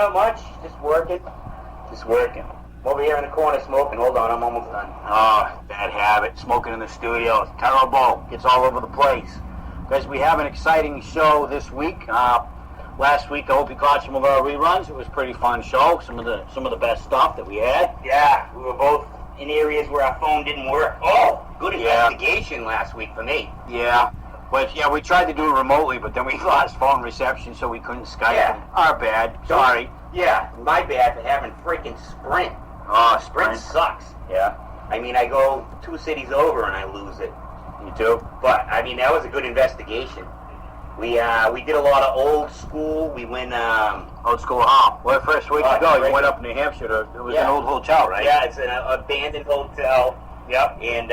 not much. Just working. Just working. I'm over here in the corner smoking. Hold on, I'm almost done. Oh, bad habit. Smoking in the studio. It's terrible. Gets all over the place. Guys, we have an exciting show this week. Last week, I hope you caught some of our reruns. It was a pretty fun show. Some of the best stuff that we had. Yeah, we were both in areas where our phone didn't work. Oh, good investigation last week for me. Yeah. But yeah, we tried to do it remotely, but then we lost phone reception, so we couldn't Skype. Yeah. Our bad. Sorry. Yeah, my bad for having freaking Sprint. Oh, Sprint sucks. Yeah. I mean, I go 2 cities over and I lose it. You too? But, I mean, that was a good investigation. We did a lot of old school. We went, Old school how? Well, first week you go, you went up to New Hampshire. It was an old hotel, right? Yeah, it's an abandoned hotel. Yep. And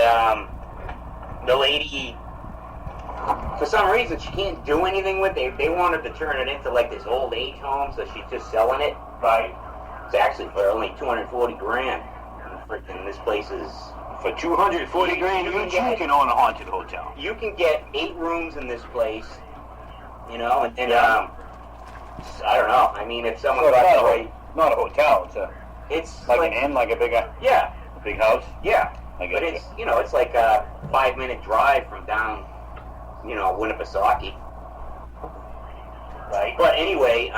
the lady, for some reason, she can't do anything with it. They wanted to turn it into like this old age home, so she's just selling it. Right. It's actually for only $240 grand. And freaking this place is for $240 grand. You can own a haunted hotel. You can get 8 rooms in this place. You know, and I don't know. I mean, if someone got away, not a hotel. It's like an inn, like a big a big house. Yeah, but it's it's like a 5-minute drive from down, Winnipesaukee. Right. But anyway,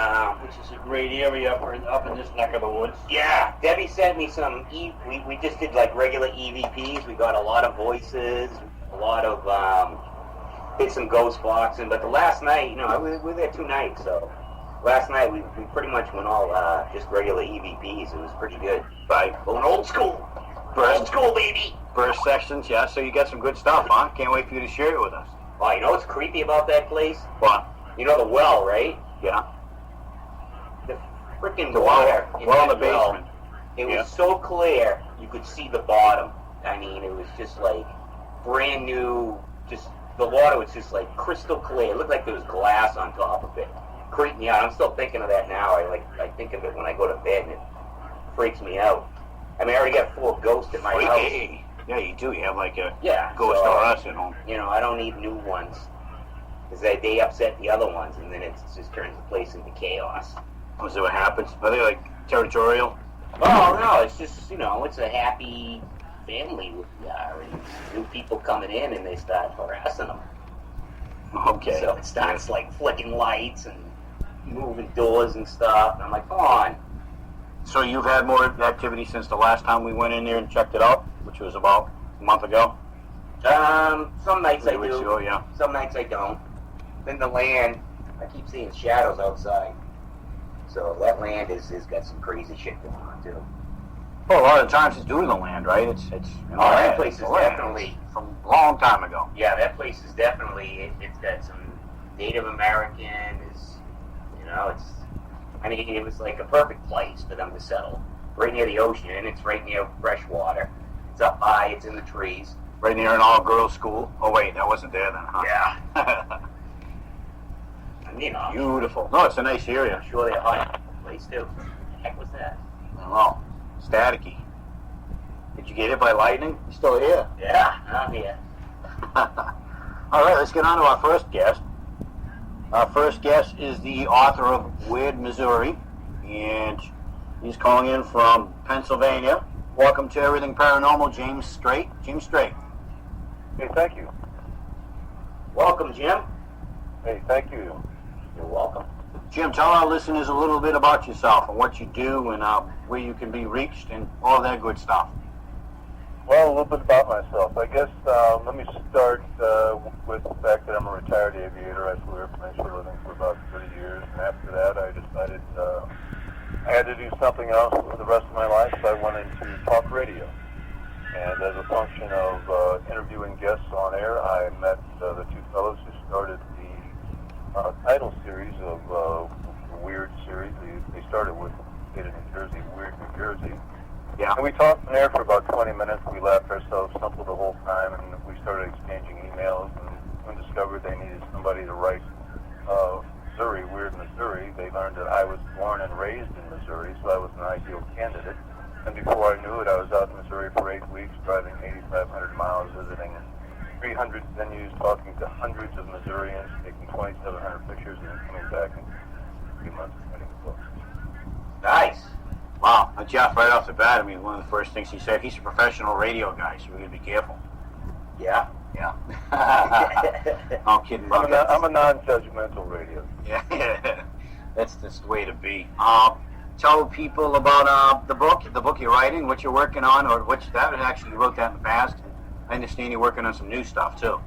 which is a great area up in this neck of the woods. Yeah, Debbie sent me some. We just did like regular EVPs. We got a lot of voices, a lot of did some ghost boxing. But the last night, we were there 2 nights, so last night we pretty much went all just regular EVPs. It was pretty good. Right. Going old school. Old school, baby. Burst sections, yeah. So you got some good stuff, huh? Can't wait for you to share it with us. Oh, you know what's creepy about that place? What? You know the well, right? Yeah. The freaking water in the basement. It was so clear you could see the bottom. I mean, it was just like brand new. Just the water was just like crystal clear. It looked like there was glass on top of it. Creeped me out. I'm still thinking of that now. I think of it when I go to bed, and it freaks me out. I mean, I already got 4 ghosts at my house. Yeah, you do. You have like a ghost or us at home. I don't need new ones. Because they upset the other ones, and then it just turns the place into chaos. Oh, is that what happens? Are they like territorial? Oh, no, it's just, it's a happy family we are, and new people coming in, and they start harassing them. Okay. So it starts like flicking lights and moving doors and stuff, and I'm like, come on. So you've had more activity since the last time we went in there and checked it out, which was about a month ago? Some nights I do. Ago, yeah. Some nights I don't. Then the land, I keep seeing shadows outside. So that land has got some crazy shit going on too. Well, a lot of times it's due to the land, right? It's that place is definitely from a long time ago. Yeah, that place is definitely it's got some Native American. It was like a perfect place for them to settle. Right near the ocean, and it's right near fresh water. It's up high. It's in the trees. Right near an all-girls school. Oh wait, that wasn't there then, huh? Yeah. Beautiful. No, it's a nice area. I'm sure they're hot place too. What the heck was that? I don't know. Staticky. Did you get hit by lightning? You still here? Yeah, I'm here. All right, let's get on to our first guest. Our first guest is the author of Weird Missouri, and he's calling in from Pennsylvania. Welcome to Everything Paranormal, James Strait. James Strait. Hey, thank you. Welcome, Jim. Hey, thank you. You're welcome. Jim, tell our listeners a little bit about yourself and what you do and where you can be reached and all that good stuff. Well, a little bit about myself. I guess let me start with the fact that I'm a retired aviator. I flew airplanes for a living for about 30 years, and after that I decided I had to do something else for the rest of my life, so I went into talk radio. And as a function of interviewing guests on air, I met the 2 fellows who started the title series of the Weird series. They started with State of New Jersey, Weird New Jersey. Yeah. And we talked on air for about 20 minutes. We laughed ourselves simple the whole time, and we started exchanging emails, and when discovered they needed somebody to write Missouri, Weird Missouri, they learned that I was born and raised in Missouri, so I was an ideal candidate. And before I knew it, I was out in Missouri for 8 weeks, driving 8,500 miles, visiting 300 venues, talking to hundreds of Missourians, taking 2,700 pictures, and then coming back in 3 months writing a book. Jeff, right off the bat, I mean, one of the first things he said, he's a professional radio guy, so we're going to be careful. Yeah. Yeah. I'm kidding about that. I'm a non-judgmental radio. Yeah, that's the way to be. Tell people about the book you're writing, what you're working on, or actually you wrote that in the past. I understand you're working on some new stuff too.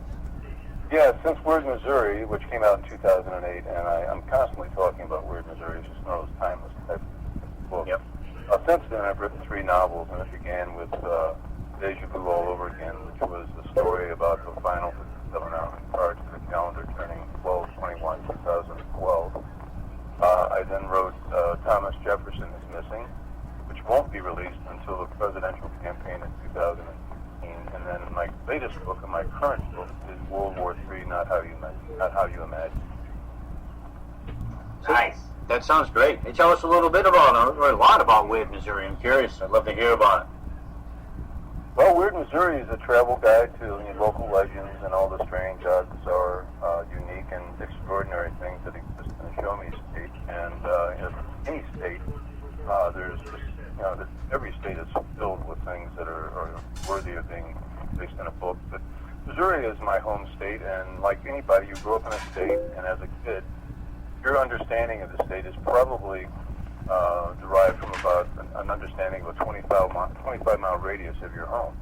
Yeah, since Weird Missouri, which came out in 2008, and I'm constantly talking about Weird Missouri. It's just one of those timeless type of books. Yep. Since then, I've written 3 novels, and it began with Deja Vu All Over Again, which was the story about the final 7-hour card to the calendar turning 12/21/2012. I then wrote Thomas Jefferson is Missing, which won't be released until the presidential campaign in 2018. And then my latest book, and my current book, is World War III, Not How You Imagine. Nice. That sounds great. Hey, tell us a little bit about, or a lot about Weird Missouri. I'm curious. I'd love to hear about it. Well, Weird Missouri is a travel guide to local legends and all the strange, odd, bizarre, unique, and extraordinary things that exist in the Show Me State. And in any state, there's just, every state is filled with things that are worthy of being placed in a book. But Missouri is my home state, and like anybody, you grow up in a state, and as a kid, your understanding of the state is probably derived from about an understanding of a 25-mile radius of your home.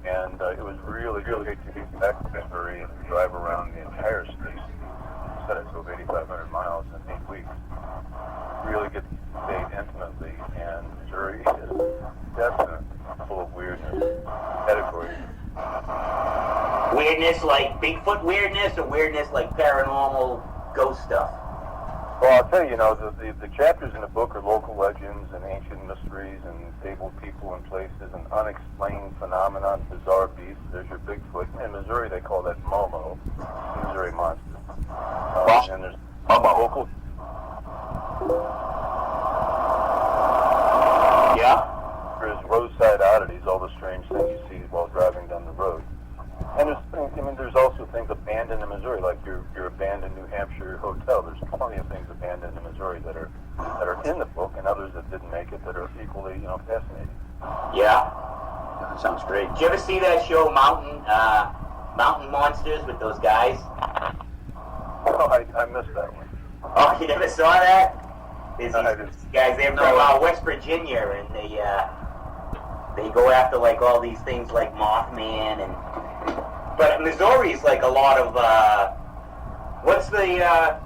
And it was really great to get back to Missouri and drive around the entire state. Set it to 8,500 miles in 8 weeks. Really get to the state intimately, and Missouri is definitely full of weirdness categories. Weirdness like Bigfoot weirdness, or weirdness like paranormal ghost stuff? Well, I'll tell you, the chapters in the book are local legends and ancient mysteries and fabled people and places and unexplained phenomena, bizarre beasts. There's your Bigfoot. In Missouri, they call that Momo, Missouri Monster. And there's local... Yeah? There's roadside oddities, all the strange things you see while driving down the road. And there's also things abandoned in Missouri, like your abandoned New Hampshire hotel. There's plenty of things abandoned in Missouri that are in the book, and others that didn't make it that are equally, fascinating. Yeah. That sounds great. Did you ever see that show Mountain Monsters with those guys? Oh, I missed that one. Oh, you never saw that? There's I these didn't. guys, they're from West Virginia, and they go after like all these things like Mothman and. But Missouri is like a lot of what's the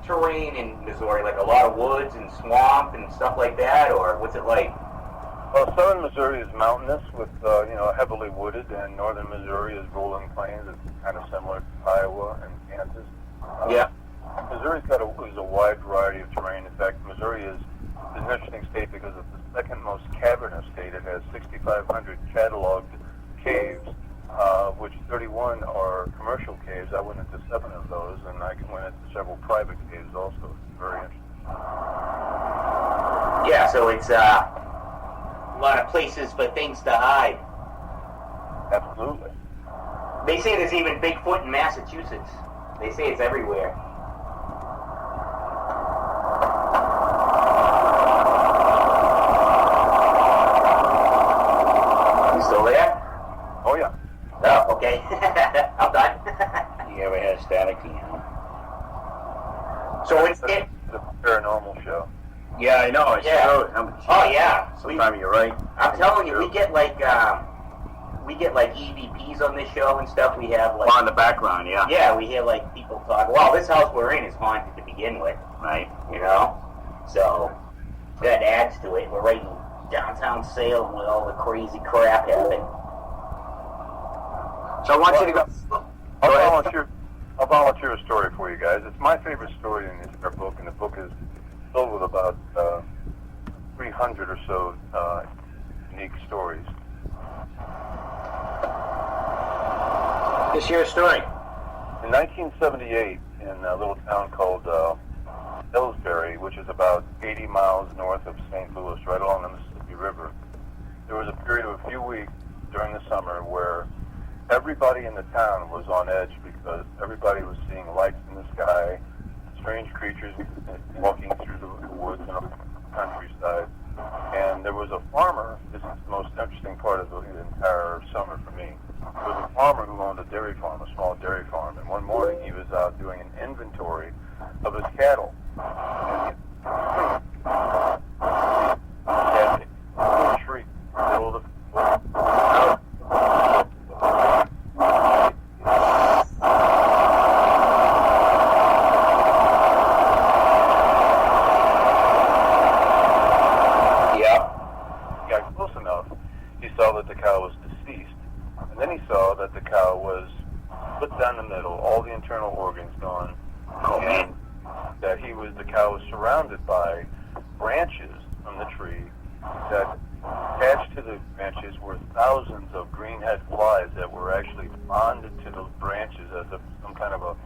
terrain in Missouri? Like a lot of woods and swamp and stuff like that, or what's it like? Well, southern Missouri is mountainous with heavily wooded, and northern Missouri is rolling plains. It's kind of similar to Iowa and Kansas. Yeah. Missouri's got a wide variety of terrain. In fact, Missouri is an interesting state because it's the second most cavernous state. It has 6,500 cataloged caves, which 31 are commercial caves. I went into 7 of those, and I went into several private caves also. Very interesting. Yeah, so it's a lot of places for things to hide. Absolutely. They say there's even Bigfoot in Massachusetts. They say it's everywhere. You still there? Oh, yeah. Oh, okay. I'm done. You ever had static? So it's It's a paranormal show. Yeah, I know. It's Yeah. true. Oh yeah. Sometimes you're right. I'm telling you, we get like EVPs on this show and stuff. We have like Well, in the background, yeah. yeah, we hear like people talk. Well, this house we're in is haunted to begin with, Right. you know. So that adds to it. We're right in downtown Salem with all the crazy crap happening. So I want you to go. I'll volunteer a story for you guys. It's my favorite story in the entire book, and the book is filled with about 300 or so unique stories. Let's hear a story. In 1978, in a little town called Ellsbury, which is about 80 miles north of St. Louis, right along the Mississippi River, there was a period of a few weeks during the summer where everybody in the town was on edge because everybody was seeing lights in the sky, strange creatures walking through the woods and the countryside. And there was a farmer this is the most interesting part of the entire summer for me. There was a farmer who owned a dairy farm, a small dairy farm, and one morning he was out doing an inventory of his cattle. And he had a tree full of that the cow was deceased, and then he saw that the cow was split down the middle, all the internal organs gone, and that the cow was surrounded by branches from the tree, that attached to the branches were thousands of greenhead flies that were actually bonded to the branches as some kind of a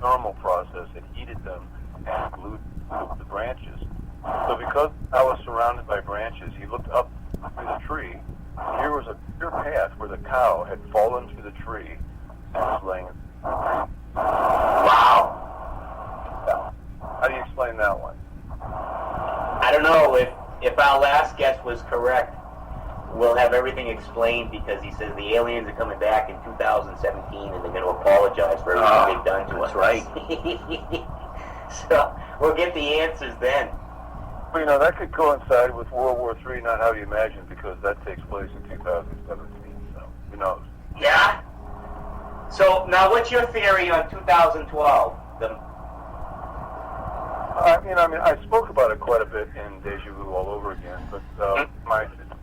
thermal process that heated them and glued the branches. So because I was surrounded by branches, he looked up through the tree. Here was a clear path where the cow had fallen through the tree and was laying. Wow. How do you explain that one? I don't know if our last guest was correct. We'll have everything explained because he says the aliens are coming back in 2017 and they're going to apologize for everything they've done to us. That's right. So we'll get the answers then. Well, you know, that could coincide with World War III, not how you imagine, because that takes place in 2017, so who knows? Yeah? So, now what's your theory on 2012? I spoke about it quite a bit in Deja Vu All Over Again, but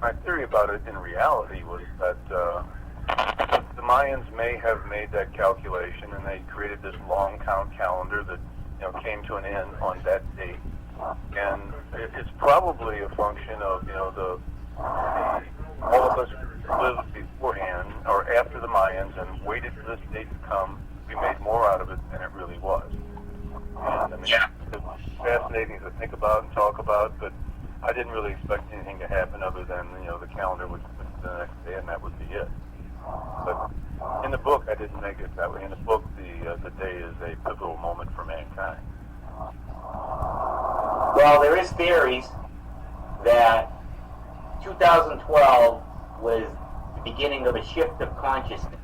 my theory about it in reality was that the Mayans may have made that calculation, and they created this long count calendar that came to an end on that date. And it's probably a function of, all of us lived beforehand or after the Mayans and waited for this date to come. We made more out of it than it really was. And it's fascinating to think about and talk about, but I didn't really expect anything to happen other than, the calendar would switch the next day and that would be it. But in the book, I didn't make it that way. In the book, the day is a pivotal moment for mankind. Well, there is theories that 2012 was the beginning of a shift of consciousness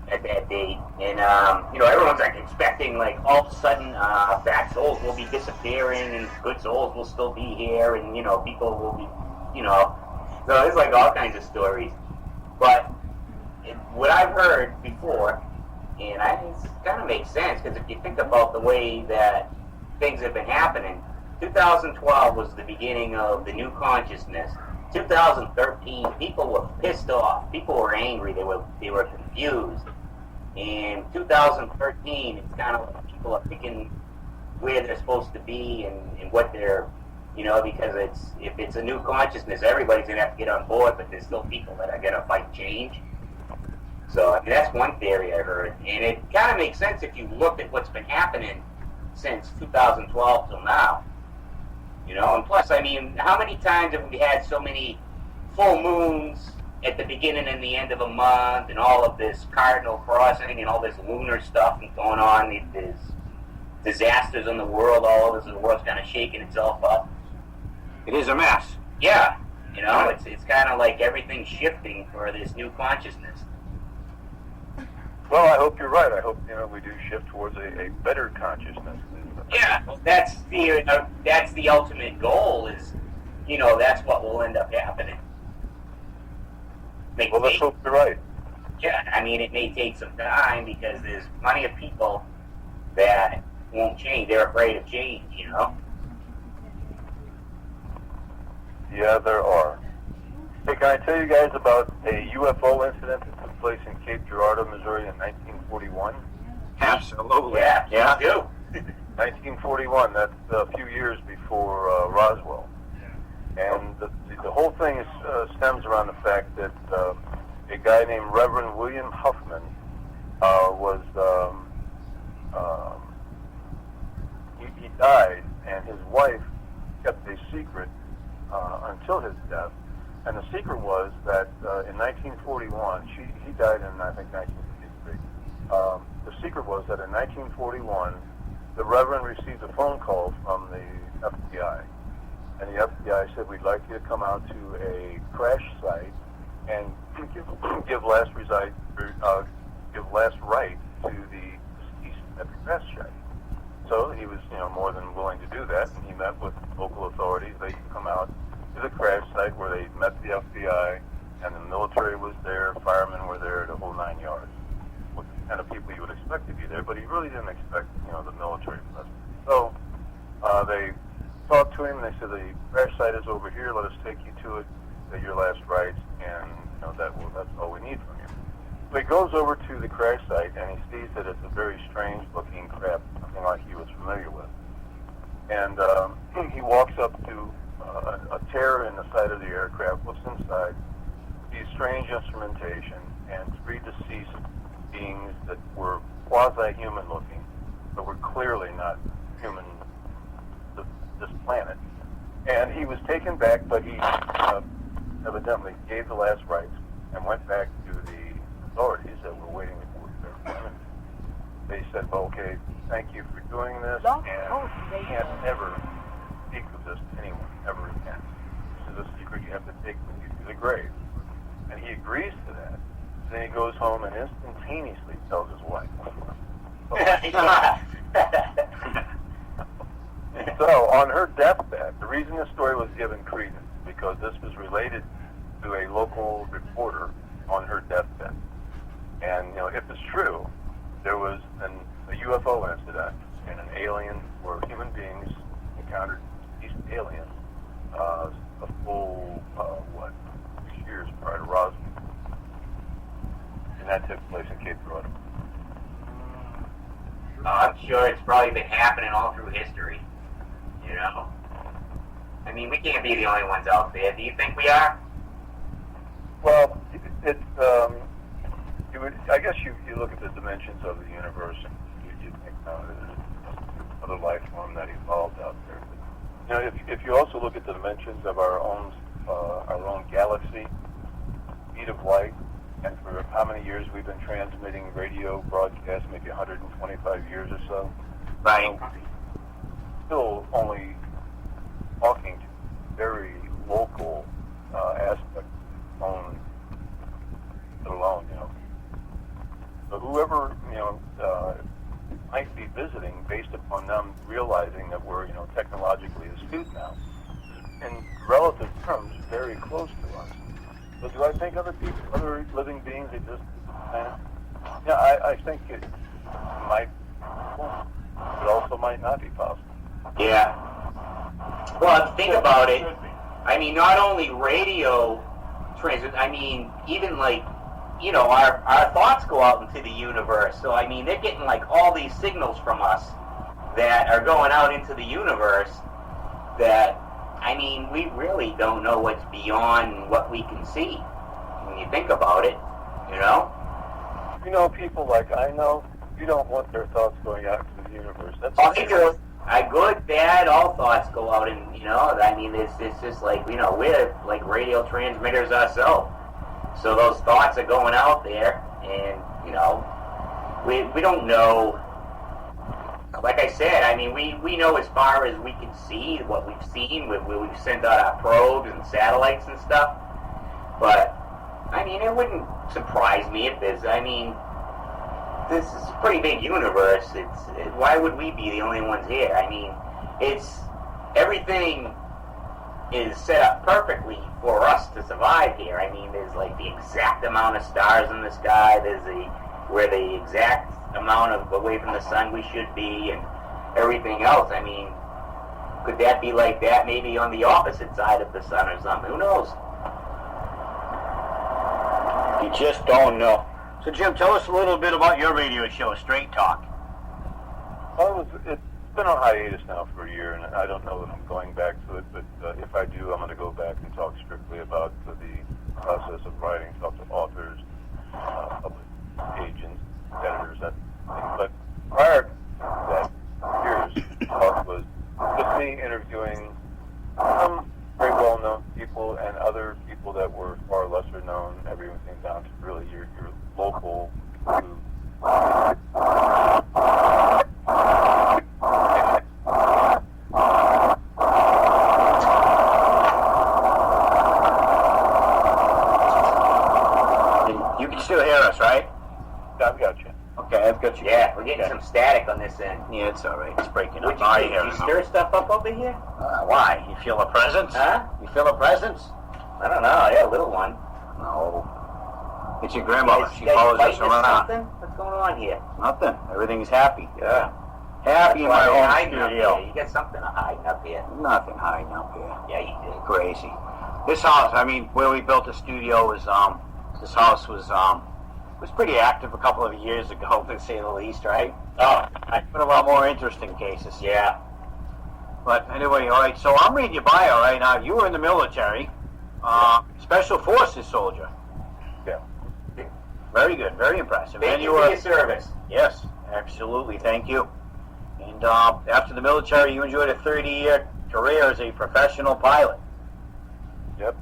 at that date. And, everyone's expecting, all of a sudden, bad souls will be disappearing and good souls will still be here and, people will be, so there's, all kinds of stories. But what I've heard before, and it kind of makes sense, because if you think about the way that things have been happening, 2012 was the beginning of the new consciousness. 2013, people were pissed off. People were angry. They were confused. In 2013, it's kind of like people are picking where they're supposed to be and what they're, because if it's a new consciousness, everybody's going to have to get on board, but there's still people that are going to fight change. So, that's one theory I heard. And it kind of makes sense if you look at what's been happening since 2012 till now. And plus, how many times have we had so many full moons at the beginning and the end of a month and all of this cardinal crossing and all this lunar stuff going on, there's disasters in the world, all of this, the world's kind of shaking itself up. It is a mess. Yeah, it's kind of like everything's shifting for this new consciousness. Well, I hope you're right. I hope, we do shift towards a better consciousness. Yeah, that's the ultimate goal is, that's what will end up happening. Well, let's hope you're right. Yeah, it may take some time because there's plenty of people that won't change. They're afraid of change, Yeah, there are. Hey, can I tell you guys about a UFO incident that took place in Cape Girardeau, Missouri in 1941? Absolutely. Yeah. Do. 1941, that's a few years before Roswell. And the whole thing stems around the fact that a guy named Reverend William Huffman he died, and his wife kept a secret until his death. And the secret was that in 1941, he died in, I think, 1953. The secret was that in 1941, the Reverend received a phone call from the FBI. and the FBI said, we'd like you to come out to a crash site and give last right to the deceased at the crash site. So he was, more than willing to do that, and he met with local authorities. They could come out to the crash site where they met the FBI, and the military was there, firemen were there, the whole 9 yards. What kind of people you would expect to be there, but he really didn't expect, the military presence. So they talked to him, and they said, the crash site is over here, let us take you to it, get your last rites, and that's all we need from you. So he goes over to the crash site, and he sees that it's a very strange-looking craft, nothing like he was familiar with. And he walks up to a tear in the side of the aircraft, looks inside, sees strange instrumentation, and 3 deceased beings that were quasi-human looking, but were clearly not human, this planet. And he was taken back, but he evidently gave the last rites and went back to the authorities that were waiting for their appointment. They said, well, okay, thank you for doing this, and you can't ever speak of this to anyone ever again. This is a secret you have to take with you to the grave. And he agrees to that. Then he goes home and instantaneously tells his wife. So on her deathbed, the reason this story was given credence is because this was related to a local reporter on her deathbed. And, if it's true, there was a UFO incident and an alien, where human beings encountered these aliens, a full, 6 years prior to Roswell. And that took place in Cape Cod. I'm sure it's probably been happening all through history, I mean, we can't be the only ones out there. Do you think we are? Well, it's, I guess you look at the dimensions of the universe, and you think, there's another life form that evolved out there. But, if you also look at the dimensions of our own galaxy, speed of light, and for how many years we've been transmitting radio broadcasts, maybe 125 years or so. Right. Still only talking to very local aspects of the alone, So whoever, might be visiting, based upon them realizing that we're, technologically astute now, in relative terms, very close to us. So do I think other living beings exist on the planet? Yeah, I think it might be possible, but also might not be possible. Yeah. Well, if you think about it, I mean, not only radio transit, I mean, even our thoughts go out into the universe. So, I mean, they're getting all these signals from us that are going out into the universe that, I mean, we really don't know what's beyond what we can see when you think about it, People like I know, you don't want their thoughts going out into the universe. That's they do. Good, bad, all thoughts go out, and I mean, it's just we're like radio transmitters ourselves. So those thoughts are going out there, and we don't know. Like I said, I mean, we know as far as we can see what we've seen. We've sent out our probes and satellites and stuff. But I mean, it wouldn't surprise me if there's. I mean, this is a pretty big universe. Why would we be the only ones here? I mean, everything is set up perfectly for us to survive here. I mean, there's the exact amount of stars in the sky. We're the exact amount of away from the sun we should be, and everything else. I mean, could that be like that maybe on the opposite side of the sun or something? Who knows? You just don't know. So, Jim, tell us a little bit about your radio show, Straight Talk. Well, it's been on hiatus now for a year, and I don't know if I'm going back to it, but if I do, I'm going to go back and talk strictly about the process of writing, talk to authors, public agents, editors, that thing. But prior to that, years, talk was just me interviewing some very well-known people and other people that were far lesser known, everything down to really your local who us, right? I've got you. Okay, I've got you. Yeah, we're getting some static on this end. Yeah, it's all right. It's breaking What'd up. you do? Did you stir stuff up over here? Why? You feel a presence? Huh? You feel a presence? I don't know. Yeah, a little one. No. It's your grandmother. She You guys follows us fighting or around. something? What's going on here? Nothing. Everything's happy. Yeah. Happy in my That's why home you're hiding up studio. here. You got something hiding up here. Nothing hiding up here. Yeah, you did. Crazy. This house, I mean, where we built the studio was, this house was pretty active a couple of years ago, to say the least, right? Oh, Been a lot more interesting cases. yeah. But anyway, all right, so I'm reading your bio right now. You were in the military, Special Forces soldier. Yeah. Very good, very impressive. Thank And you for your service. Yes, absolutely, thank you. And after the military, you enjoyed a 30-year career as a professional pilot. Yep.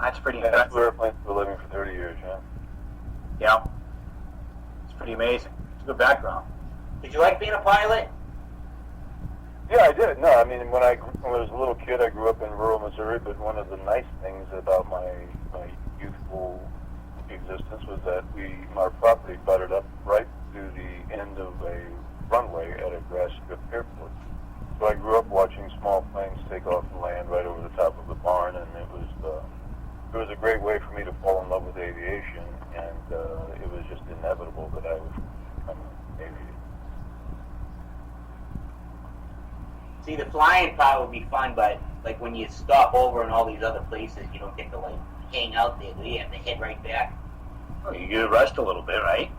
That's pretty Yeah, impressive. we were playing for a living for 30 years, yeah. Yeah, it's pretty amazing. It's a good background. Did you like being a pilot? Yeah, I did. No, I mean, when I was a little kid, I grew up in rural Missouri, but one of the nice things about my youthful existence was that our property butted up right to the end of a runway at a grass strip airport. So I grew up watching small planes take off and land right over the top of the barn, and it was a great way for me to fall in love with aviation, and it was just inevitable that I would become an aviator. See, the flying part would be fun, but like when you stop over in all these other places, you don't get to like hang out there. Do you have to head right back? Well, you get to rest a little bit, right?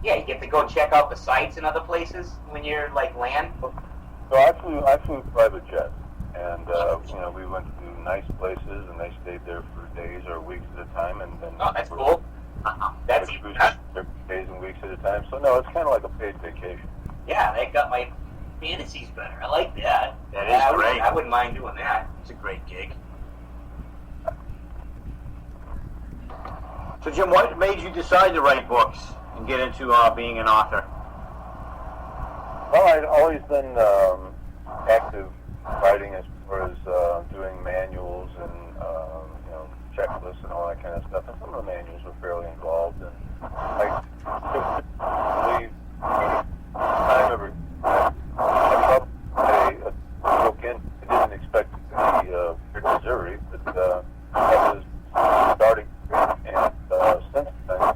Yeah, you get to go check out the sights in other places when you're like land. So I flew private jet, and we went to nice places, and they stayed there for days or weeks at a time, and then Oh, that's cool. That's which was even, days and weeks at a time. So no, it's kind of like a paid vacation. yeah, that got my fantasies better. I like that. That Yeah, is great. I wouldn't mind doing that. It's a great gig. So Jim, what made you decide to write books and get into being an author? Well, I'd always been active writing as far as doing manuals and checklists and all that kind of stuff. And some of the manuals were fairly involved, and I believe time ever I published a book in. I didn't expect it to be in Missouri, but I was starting, and since then.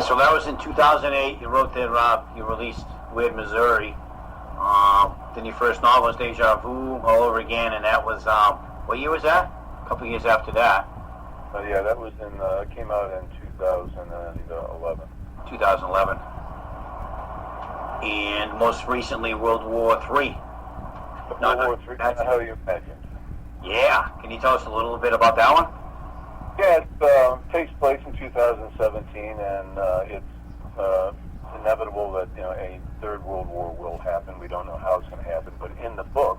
So that was in 2008. You wrote that. You released Weird Missouri. Then your first novel was Deja Vu all over again, and that was what year was that? A couple of years after that. Yeah, that was came out in 2011. 2011. And most recently, World War III. World War III, how you imagined. Yeah. Can you tell us a little bit about that one? Yeah, it takes place in 2017, and it's inevitable that a third World War will happen. We don't know how it's going to happen, but in the book,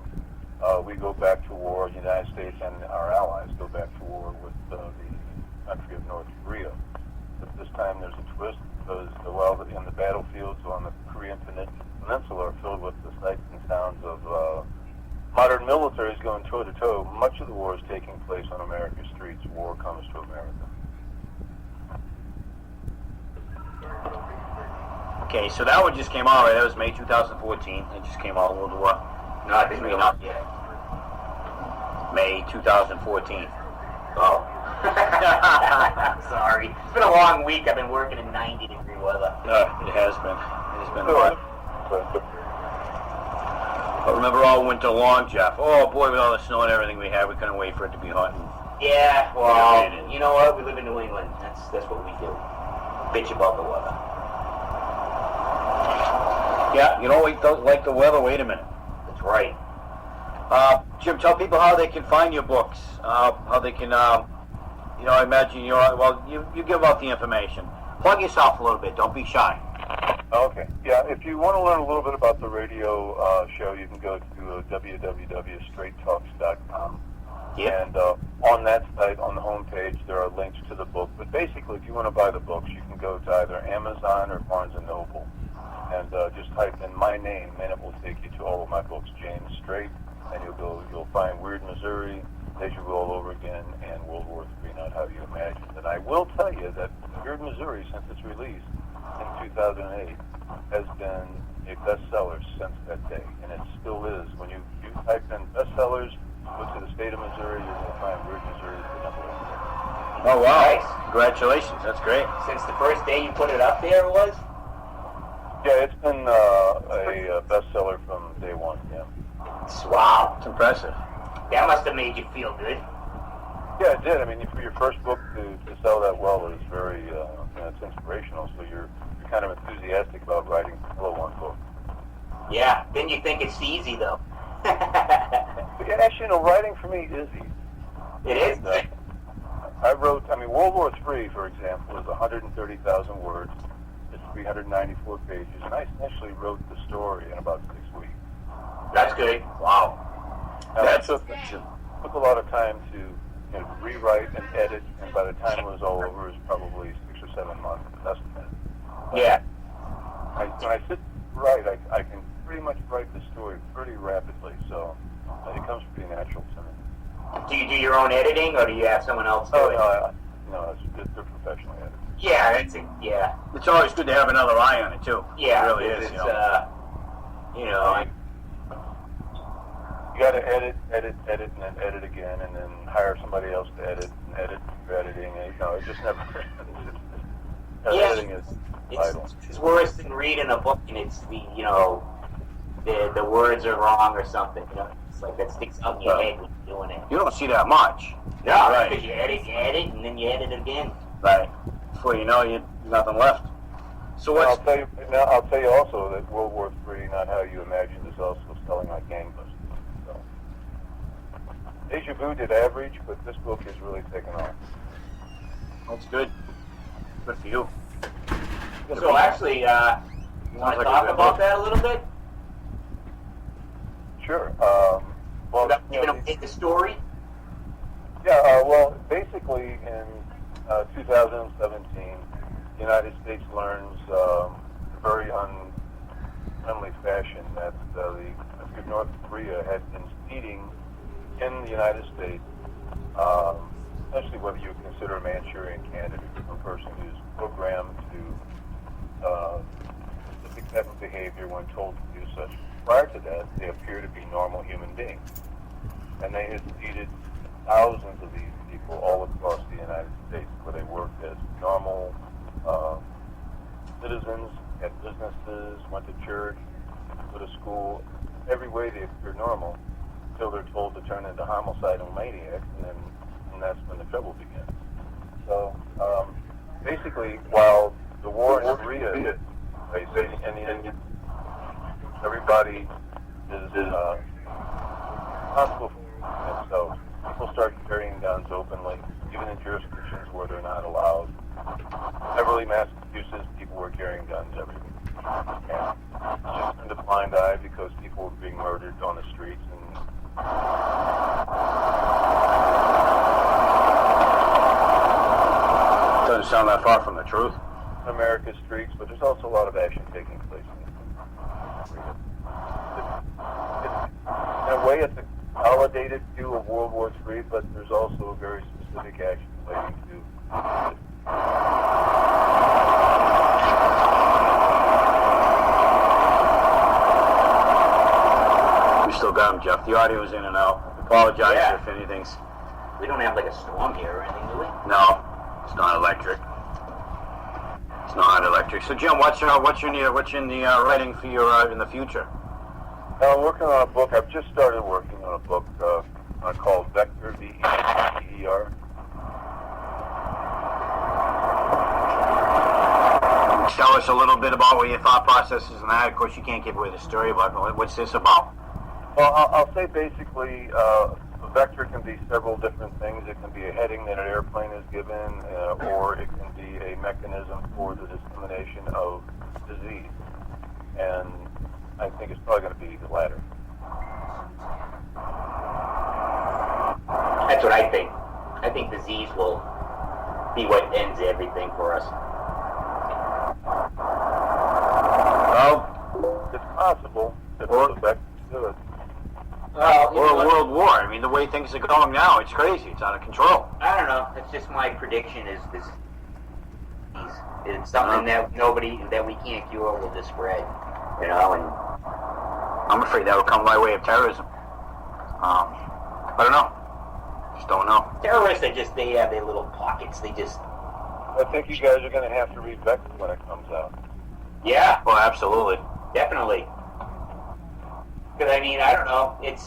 we go back to war. The United States and our allies go back to war with the country of North Korea. But this time there's a twist because in the battlefields on the Korean Peninsula are filled with the sights and sounds of modern militaries going toe-to-toe. Much of the war is taking place on America's streets. War comes to America. Okay, so that one just came out, right? That was May 2014. It just came out, World War. No, it didn't come out yet. May 2014. Oh. Sorry. It's been a long week. I've been working in 90-degree weather. It has been. It has been a All right. lot. I remember all winter long, Jeff. Oh boy, with all the snow and everything we had, we couldn't wait for it to be hot. Yeah, well, you know what? We live in New England. That's what we do. Bitch about the weather. Yeah, you don't like the weather. Wait a minute. That's right. Jim, tell people how they can find your books. How they can, I imagine you give out the information. Plug yourself a little bit. Don't be shy. Okay. Yeah, if you want to learn a little bit about the radio show, you can go to www.straighttalks.com. Yep. And on that site, on the homepage, there are links to the book. But basically, if you want to buy the books, you can go to either Amazon or Barnes & Noble. And just type in my name, and it will take you to all of my books, James Strait. And you'll find Weird Missouri, Legere All Over Again, and World War III, Not How You Imagined. And I will tell you that Weird Missouri, since its release in 2008, has been a bestseller since that day, and it still is. When you type in bestsellers, go to the state of Missouri, you're going to find Weird Missouri is the number one. Oh, wow. Nice. Congratulations. That's great. Since the first day you put it up there, it was? Yeah, it's been a bestseller from day one, yeah. Wow. It's impressive. That must have made you feel good. Yeah, it did. I mean, for your first book to sell that well is very, it's inspirational, so you're kind of enthusiastic about writing a follow-on book. Yeah. Then you think it's easy, though. Yeah, actually, writing for me is easy. It is? And, I wrote, World War III, for example, is 130,000 words. It's 394 pages, and I actually wrote the story in about 6 weeks. That's good. Wow. Now, it took a lot of time to rewrite and edit, and by the time it was all over, it was probably 6 or 7 months estimate. Yeah. When I sit to write, I can pretty much write the story pretty rapidly, so it comes pretty natural to me. Do you do your own editing, or do you have someone else do it? No, they're professionally edited. Yeah, yeah. It's always good to have another eye on it, too. Yeah, It really is, it's, You got to edit, and then edit again, and then hire somebody else to edit, and edit for editing. And, it just never. Editing is vital. It's worse than reading a book and it's the words are wrong or something. It's like that sticks out in your head when you're doing it. You don't see that much. Yeah, Right. because you edit, and then you edit it again. Right. Before you know, you nothing left. So Well, what's... I'll tell you also that World War III, Not How You Imagined, is also selling like gangbusters. So, Deja Vu did average, but this book is really taken off. That's good. Good for you. So actually, you want to talk about that a little bit? Sure. Without giving away the story? Yeah, well, basically in 2017, the United States learns in a very unfriendly fashion that North Korea had been speeding in the United States, especially whether you consider a Manchurian candidate, a person who's programmed to specific type of behavior when told to do such. Prior to that, they appear to be normal human beings. And they had seeded thousands of these people all across the United States where they worked as normal citizens, had businesses, went to church, go to school. Every way they appear normal until they're told to turn into homicidal maniacs, and that's when the trouble begins. So basically, while the war in Korea is raging, and everybody is responsible for themselves. People start carrying guns openly, even in jurisdictions where they're not allowed. Beverly, Massachusetts, people were carrying guns everywhere. And just in the blind eye because people were being murdered on the streets. Doesn't sound that far from the truth. America's streets, but there's also a lot of action taking place. In a way, it's a consolidated view of World War III, but there's also a very specific action relating to. We still got him, Jeff. The audio is in and out. Apologize Yeah. if anything's... We don't have like a storm here or anything, do we? No, it's not electric. It's not electric. So, Jim, what's in the writing for your in the future? Now, I'm working on a book. I've just started working on a book called Vector, V-E-C-T-E-R. Tell us a little bit about what your thought process is and that. Of course, you can't give away the story, but what's this about? Well, I'll say basically, a vector can be several different things. It can be a heading that an airplane is given, or it can be a mechanism for the dissemination of disease. And I think it's probably going to be the latter. be what ends everything for us. Well, It's possible that we'll go back to it. or a world war. I mean, the way things are going now, it's crazy. It's out of control. I don't know. It's just my prediction is this. It's something that we can't cure will just spread, and I'm afraid that will come by way of terrorism. I don't know. Just don't know. terrorists they have their little pockets. They just, I think you guys are going to have to read Beck when it comes out. yeah, Well, absolutely. definitely. Because I mean, I don't know. It's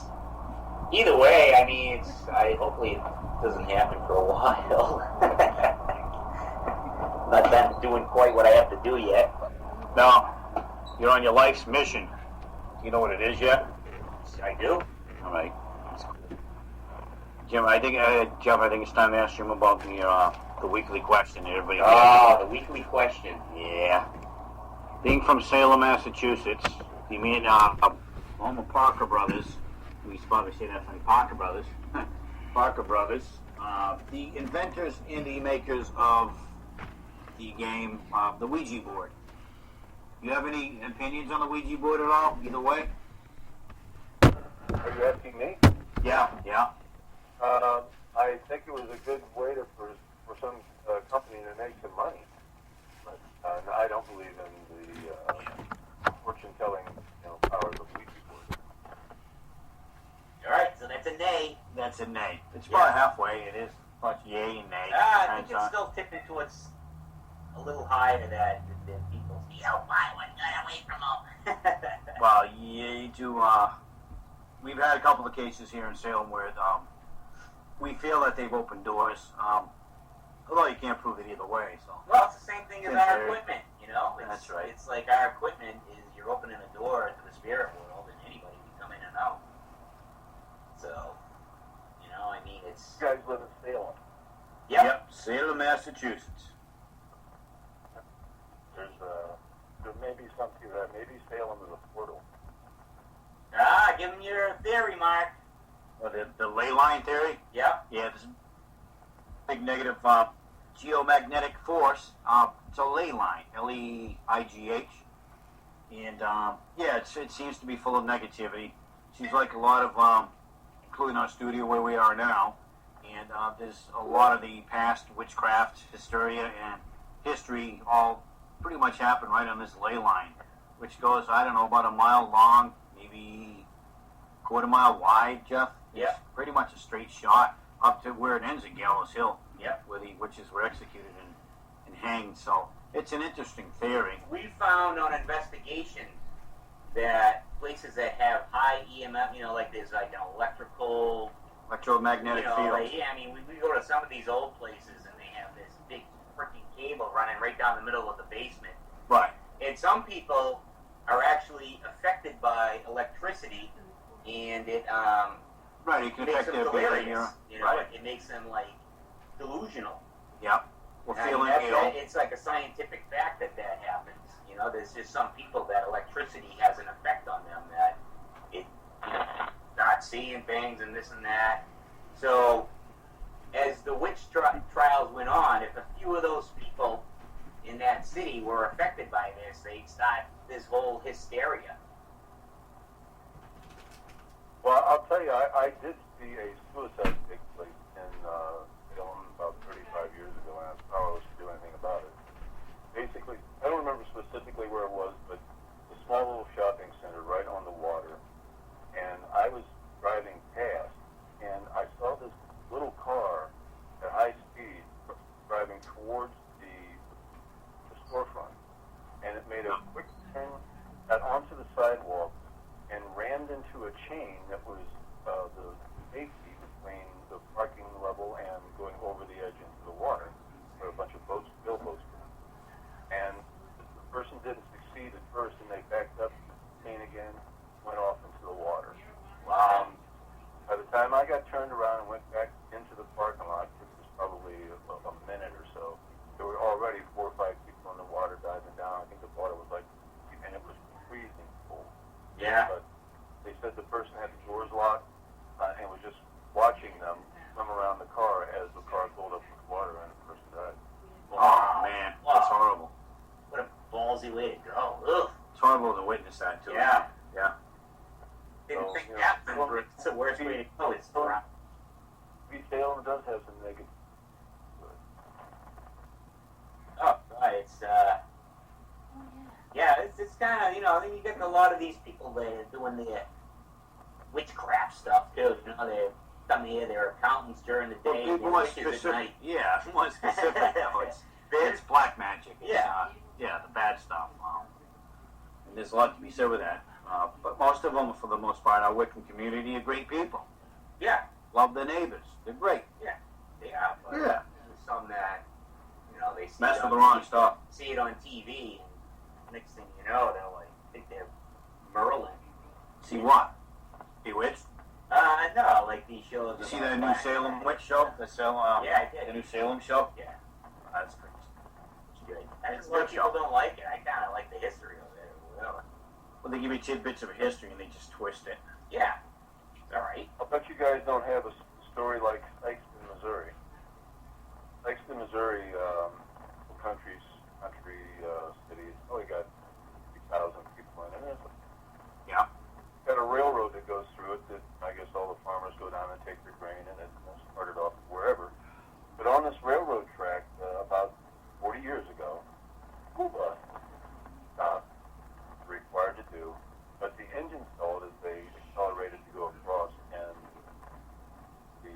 either way. I mean, hopefully it doesn't happen for a while. Not done doing quite what I have to do yet. Now, you're on your life's mission. You know what it is yet? I do. All right. Jim, I think it's time to ask Jim about the weekly question that everybody gets. Oh, the weekly question. Yeah. Being from Salem, Massachusetts, the main home of Parker Brothers. We should probably say that funny. Parker Brothers. Parker Brothers. The inventors and the makers of the game, the Ouija board. You have any opinions on the Ouija board at all? Either way? Are you asking me? Yeah. I think it was a good way for some company to make some money. But I don't believe in the fortune-telling powers of Ouija board. All right, so that's a nay. That's a nay. It's about halfway. It is much yay and nay. I think it's still tipping towards a little higher that than people. You don't buy one, get away from them. Well, you do. We've had a couple of cases here in Salem where we feel that they've opened doors. Although you can't prove it either way. So. Well, it's the same thing as our equipment. That's right. It's like our equipment is you're opening a door to the spirit world, and anybody can come in and out. So, I mean, it's. You guys live in Salem. Yep. Salem, Massachusetts. There may be something to that. Maybe Salem is a portal. Give them your theory, Mark. Well, the ley line theory? Yep. Yeah, there's a big negative geomagnetic force. It's a ley line, Leigh. And, it seems to be full of negativity. Seems like a lot of, including our studio where we are now, and there's a lot of the past witchcraft, hysteria, and history all pretty much happened right on this ley line, which goes, I don't know, about a mile long, maybe quarter mile wide, Jeff. Yeah. It's pretty much a straight shot up to where it ends at Gallows Hill. Yep. Where the witches were executed and hanged. So it's an interesting theory. We found on investigation that places that have high EMF, like there's like an Electromagnetic field. We go to some of these old places and they have this big freaking cable running right down the middle of the basement. Right. And some people are actually affected by electricity, and it Right, it can makes affect them their behavior. delirious. Right. It makes them like delusional. Yep. We're And feeling ill. it's like a scientific fact that happens. There's just some people that electricity has an effect on them that it start seeing things and this and that. So as the witch trials went on, if a few of those people in that city were affected by this, they'd start this whole hysteria. Well, I'll tell you, I did see a suicide take place in Salem about 35 years ago, and I was powerless to do anything about it. Basically, I don't remember specifically where it was, but a small little shopping center right on the water, and I was driving past, and I saw this little car at high speed driving towards the storefront, and it made a quick turn, got onto the sidewalk, and rammed into a chain that was the safety between the parking level and crazy way to go. Ugh. It's horrible to witness that too. Yeah. Yeah. Didn't think that was the worst way to go. It's around. Salem does have some negative. Oh, right. It's yeah, it's kind of, then you get a lot of these people that are doing the witchcraft stuff too. They come here, they're accountants during the day, and more witches at specific. night. Yeah, more specific. It's black magic. It's, Yeah. The bad stuff. And there's a lot to be said with that. But most of them, for the most part, our Wiccan community are great people. Yeah, Love their neighbors. They're great. they are. But Yeah. there's some that, they see Mess it with on the wrong TV, stuff. see it on TV, and next thing you know, they're like, think they're Merlin. See what? Bewitched? No, like these shows. You see about the new black Salem magic. witch show? The Salem, Yeah, I did. the new Salem show? Yeah, That's crazy. it's good. And It's a lot a of good people show. don't like it. I kind of like the history of it or whatever. Well, they give you tidbits of history and they just twist it. Yeah, it's all right. I bet you guys don't have a story like Sykeston, Missouri. Sykeston, Missouri, country city. Oh, we got 3,000 people in it. Yeah. Got a railroad that goes through it that I guess all the farmers go down and take their grain and it started off wherever. But on this railroad track, about 40 years ago, school bus stopped, required to do, but the engine stalled as they accelerated to go across, and the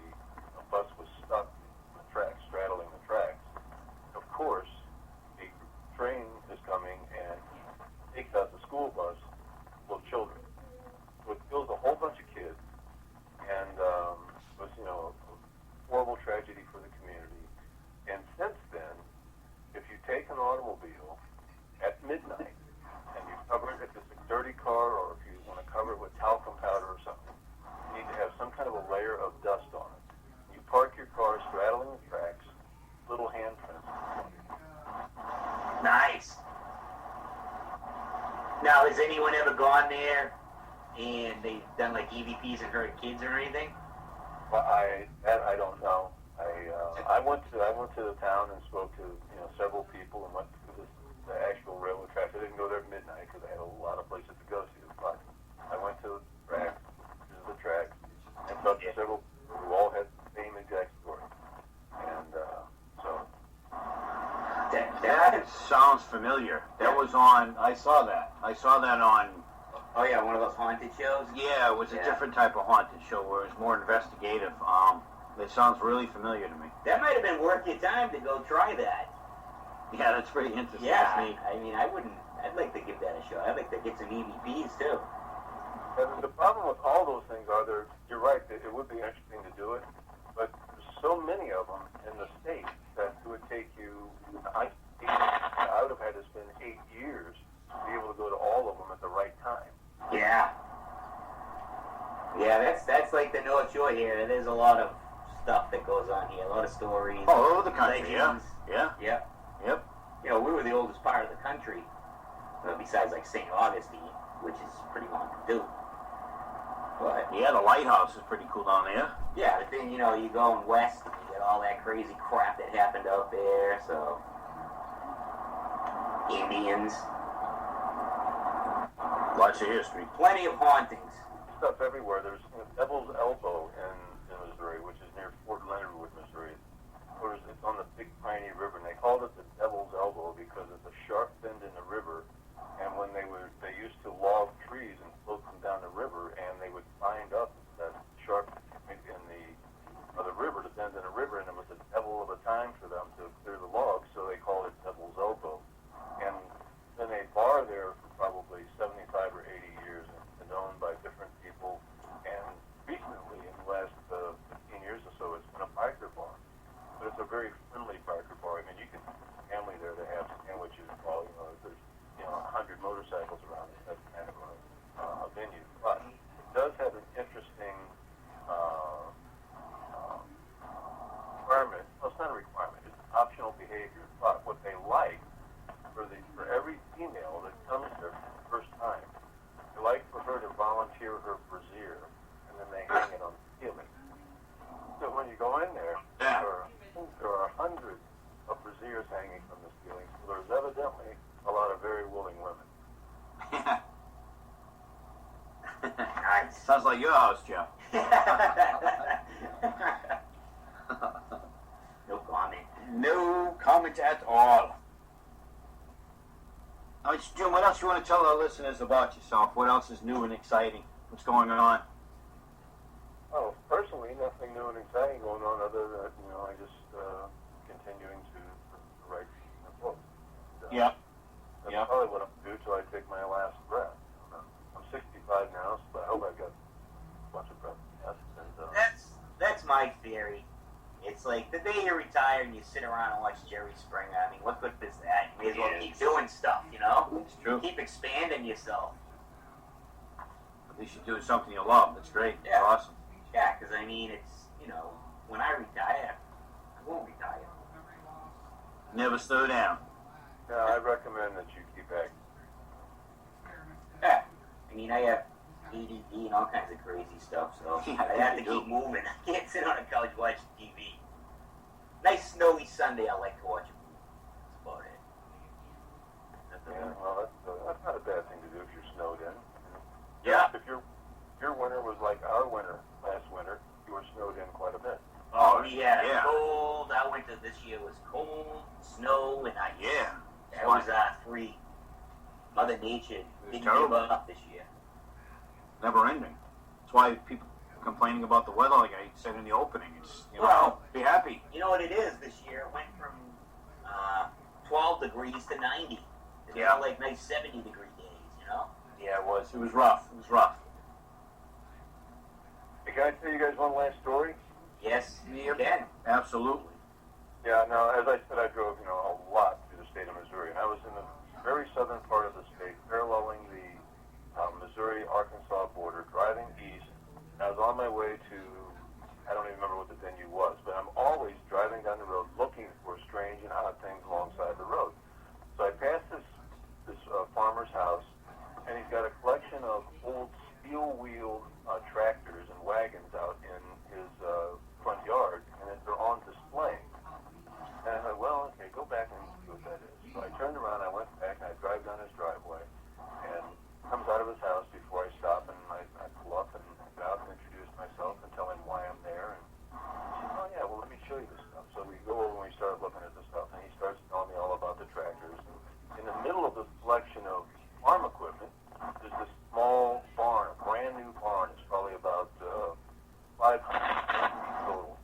bus was stuck on the tracks, straddling the tracks. Of course, the train is coming and takes out the school bus full of children. So it kills a whole bunch of kids, and was, a horrible tragedy for the community. And since then, if you take an automobile at midnight and you cover it, if it's a dirty car or if you want to cover it with talcum powder or something, you need to have some kind of a layer of dust on it. You park your car straddling the tracks, little handprints. Nice. Now, has anyone ever gone there and they've done like EVPs and hurt kids or anything? Well, I don't know. I went to the town and spoke to several people and went to the actual railroad tracks. I didn't go there at midnight because I had a lot of places to go to. But I went to the track, and talked to several people who all had the same exact story. And so That sounds familiar. That was on, I saw that on, Oh yeah, one of those haunted shows. yeah, it was a different type of haunted show where it was more investigative. It sounds really familiar to me. That might have been worth your time to go try that. Yeah, that's pretty interesting. Yeah, That's neat. I mean, I'd like to give that a shot. I'd like to get some EVPs too. and the problem with all those things are you're right, that it would be interesting to do it, but there's so many of them in the state that it would take you, I would have had to spend 8 years to be able to go to all of them at the right time. Yeah. Yeah, that's like the North Shore here. There's a lot of stuff that goes on here. A lot of stories. All over the country, legends. yeah. Yep. Yep. We were the oldest part of the country, besides like St. Augustine, which is pretty long to do. But Yeah, the lighthouse is pretty cool down there. yeah, but then you're going west and you get all that crazy crap that happened out there. So Indians, Lots of history. plenty of hauntings. Stuff everywhere. There's Devil's Elbow in Missouri, which is near Fort Leonard Wood, Missouri. It's on the Big Piney River, and they called it the Devil's Elbow because it's a sharp bend in the river. And when they used to log trees and float them down the river, and they would bind up that sharp point in the river to bend in the river, and it was a devil of a time for them to clear the logs, so they called it Devil's Elbow. And then a bar there for probably 75 or 80 years, and been owned by different people. And recently, in the last 15 years or so, it's been a biker bar. But it's a very friendly biker bar. I mean, you can family there to have sandwiches while there's 100 motorcycles around it. That's kind of a venue. But it does have an interesting requirement. Well, it's not a requirement. It's optional behavior. But what they like for every female that comes there for the first time, they like for her to volunteer her brassiere, and then they hang it on the ceiling. So when you go in there, there are hundreds of brassieres hanging from the ceiling. So there's evidently a lot of very willing Sounds like your house, Jeff. No comment. No comment at all. All right, Jim, what else you want to tell our listeners about yourself? What else is new and exciting? What's going on? Oh, personally, nothing new and exciting going on other than, I just continuing to write a book. Yeah. That's Yeah. probably what I'm going to do till I take my last breath. I'm 65 now, so I hope I've got a bunch of breath left. And, That's my theory. It's like the day you retire and you sit around and watch Jerry Springer. I mean, what good is that? You may as well keep doing stuff, you know? It's true. Keep expanding yourself. At least you're doing something you love. That's great. Yeah. That's awesome. Yeah, because I mean, it's, when I retire, I won't retire. Never slow down. yeah, I recommend that you keep acting. Yeah. I mean, I have ADD and all kinds of crazy stuff, so Yeah, I have to you do. keep moving. I can't sit on a couch watching TV. Nice snowy Sunday, I like to watch a movie. That's about it. Yeah, well, that's not a bad thing to do if you're snowed in. Yeah. If your winter was like our winter last winter, you were snowed in quite a bit. Oh, we had yeah. a cold. Our winter this year was cold, snow, and ice. Yeah. That was three. Mother Nature didn't give terrible. up this year. Never ending. That's why people are complaining about the weather, like I said in the opening. It's, Well- be happy. You know what it is this year? It went from 12 degrees to 90. It's Yeah. like nice 70-degree days, you know? Yeah, it was. It was rough. It was rough. Hey, can I tell you guys one last story? Yes, you Yep. can. Absolutely. Yeah, no, as I said, I drove, a lot through the state of Missouri, and I was in the very southern part of the state, paralleling the Missouri-Arkansas border, driving east. I was on my way to, I don't even remember what the venue was, but I'm always driving down the road looking for strange and odd things alongside the road. So I passed this farmer's house, and he's got a collection of old steel-wheeled tractors and wagons out in his front yard, and they're on display. And I thought, well, okay, go back and see what that is. So I turned around, I went back, and I drive down his driveway, and comes out of his house before I stop, and I pull up and get out and introduce myself and tell him why I'm there. And he said, oh, yeah, well, let me show you this stuff. So we go over and we start looking at the stuff, and he starts telling me all about the tractors. And in the middle of this collection of farm equipment, there's this small barn, a brand new barn. It's probably about 500 total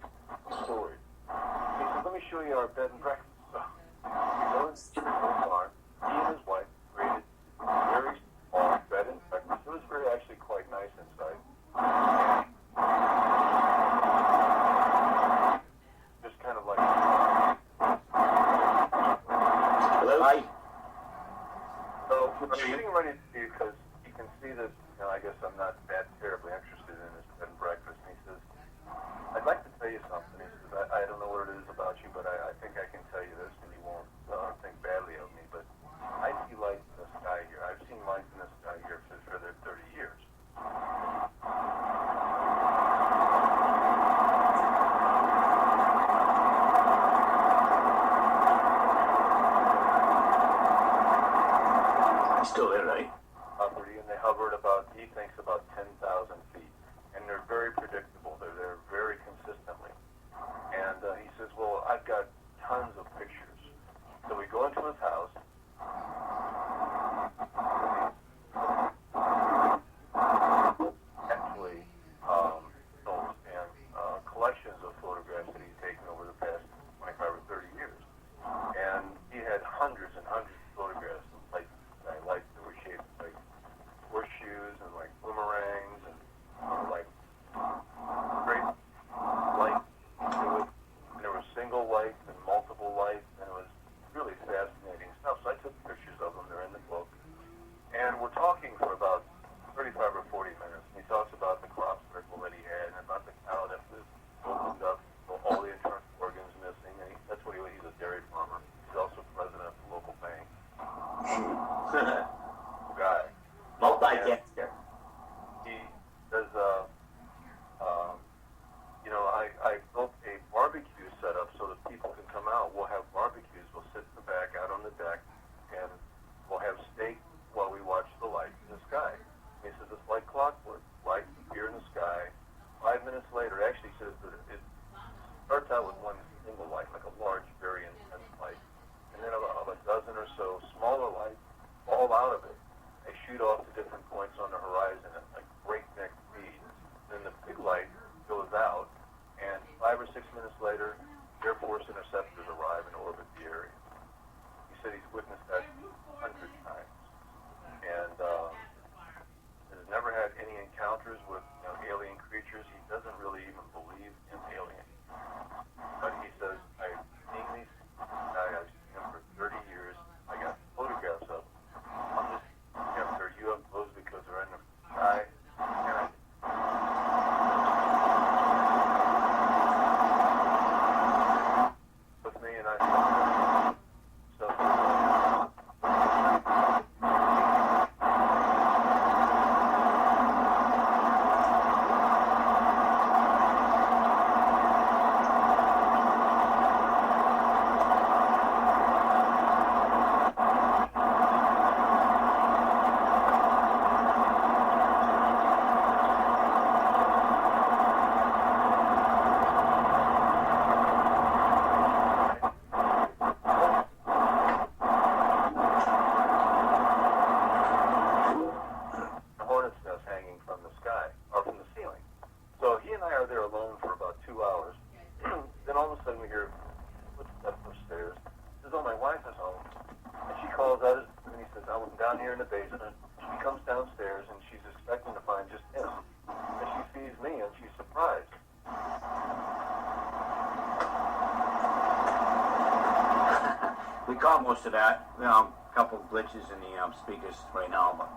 storage. He said, let me show you our bed and breakfast. So we go into the barn. He and his wife created a very small bed and breakfast. It was actually quite nice inside. Just kind of like... Hello? Hi. So I'm getting ready to see, because you can see that, I guess I'm not that terribly interested in his bed and breakfast. And he says, I'd like to tell you something. He says, I don't know what it is about you, but I think I can tell you this, and you won't think badly of me. But I see lights in the sky here. I've seen lights in the sky here for their 30 years. He's still there, right? Property, and they hover at about, he thinks, about 10,000 feet. And they're very predictable. They're there very consistently. And he says, well, I've got tons of pictures. So we go into his house. Actually, films and collections of photographs that he's taken over the past 25 or 30 years. And he had hundreds and hundreds of photographs of lights that were shaped like horseshoes and like boomerangs and like great lights. And there were single lights and multiple lights, and I'm down here in the basement. She comes downstairs, and she's expecting to find just him. And she sees me, and she's surprised. We caught most of that. You know, a couple of glitches in the speakers right now, but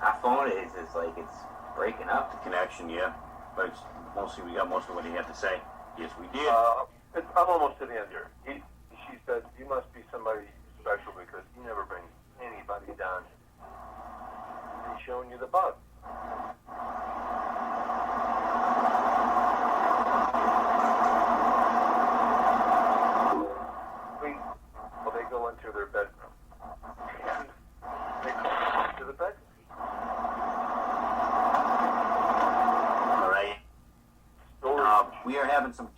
Our phone is like it's breaking up. the connection, yeah. But it's mostly, we got most of what he had to say. Yes, we did. I'm almost to the end here. She said, you must be somebody special because you never bring anybody down. He's showing you the bug. Well, they go into their bedroom. They go into the bedroom. All right. We are having some.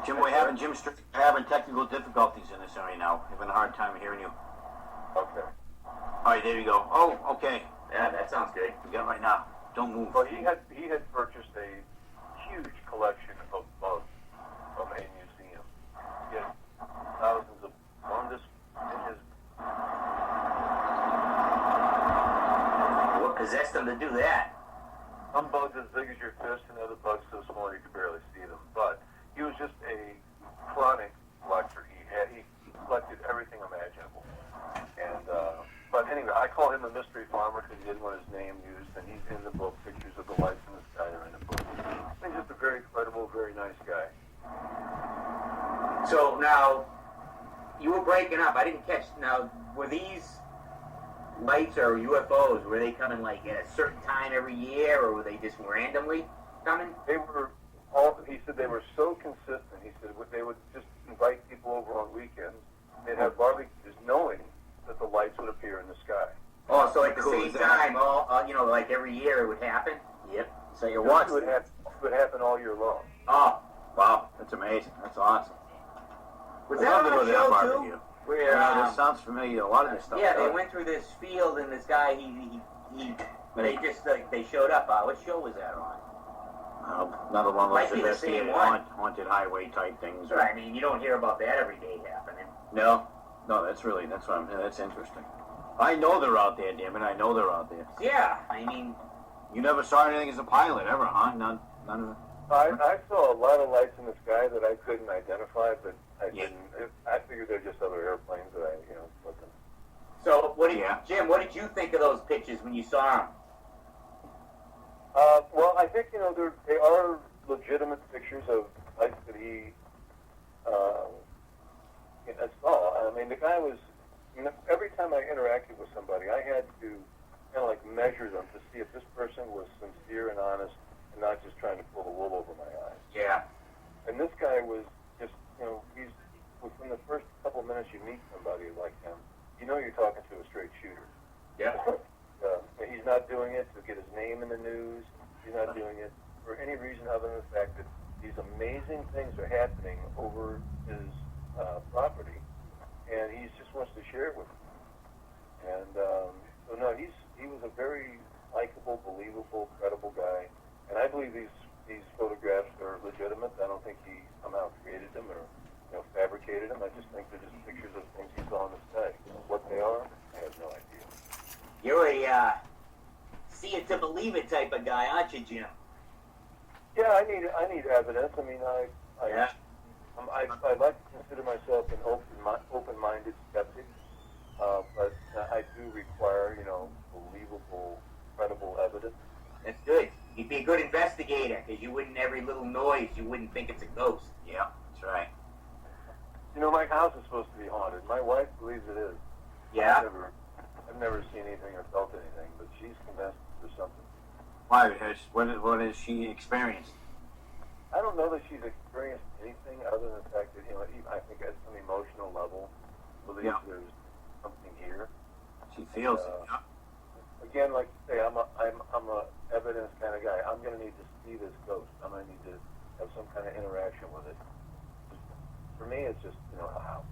Jim, we're having having technical difficulties in this area now. Having a hard time hearing you. Okay. All right, there you go. Oh, okay. Yeah, that sounds good. We got it right now. Don't move. Well, he had purchased a huge collection of bugs from a museum. He had thousands of fungus in his. What possessed them to do that? Some bugs as big as your fist, and other bugs so small you could barely see them. But he was just a chronic collector. He collected everything imaginable. And but anyway, I call him a mystery farmer because he didn't want his name used, and he's in the book. Pictures of the lights in the sky are in the book. He's just a very credible, very nice guy. So now, you were breaking up. I didn't catch. Now, were these lights or UFOs, were they coming like at a certain time every year, or were they just randomly coming? They were all. He said they were so consistent. He said they would just invite people over on weekends. They'd have barbecues, knowing that the lights would appear in the sky. Oh, so at the Cool same as that. time, like every year it would happen? Yep. So you're It watching. would happen all year long. Oh, Wow, that's amazing. That's awesome. was I'd that love on to go a to that show barbecue. too? Where, Yeah, this sounds familiar. A lot of this stuff. yeah, they does. went through this field and this guy, they just, they showed up. What show was that on? Another one of Might those be the same investigative one. haunted highway type things. I mean, you don't hear about that every day happening. No, that's interesting. I know they're out there, damn it. I know they're out there. Yeah, I mean, You never saw anything as a pilot ever, huh? None of it. I saw a lot of lights in the sky that I couldn't identify, but I Yeah. didn't. I figured they're just other airplanes that I, looked at. so Yeah. Jim, what did you think of those pictures when you saw them? Well, I think they are legitimate pictures of lights that he saw. I mean, the guy was. Every time I interacted with somebody, I had to kind of like measure them to see if this person was sincere and honest and not just trying to pull the wool over my eyes. Yeah. And this guy was just, he's within the first couple of minutes you meet somebody like him, you're talking to a straight shooter. Yeah. He's not doing it to get his name in the news. He's not doing it for any reason other than the fact that these amazing things are happening over his property, and he just wants to share it with them. And so no, he was a very likable, believable, credible guy, and I believe these photographs are legitimate. I don't think he somehow created them or fabricated them. I just think they're just pictures of things he saw in the sky. What they are, I have no idea. You're a see it to believe it type of guy, aren't you, Jim? Yeah, I need evidence. I mean, I like to consider myself an open-minded skeptic, but I do require, believable, credible evidence. That's good. You'd be a good investigator, because you wouldn't, every little noise, you wouldn't think it's a ghost. Yeah, that's right. My house is supposed to be haunted. My wife believes it is. Yeah? I've never seen anything or felt anything, but she's convinced there's something. Why? What has she experienced? I don't know that she's experienced anything other than the fact that, I think at some emotional level, believes there's something here. She feels it. Yeah. Again, like you say, I'm a evidence kind of guy. I'm going to need to see this ghost. I'm going to need to have some kind of interaction with it. For me, it's just, a house.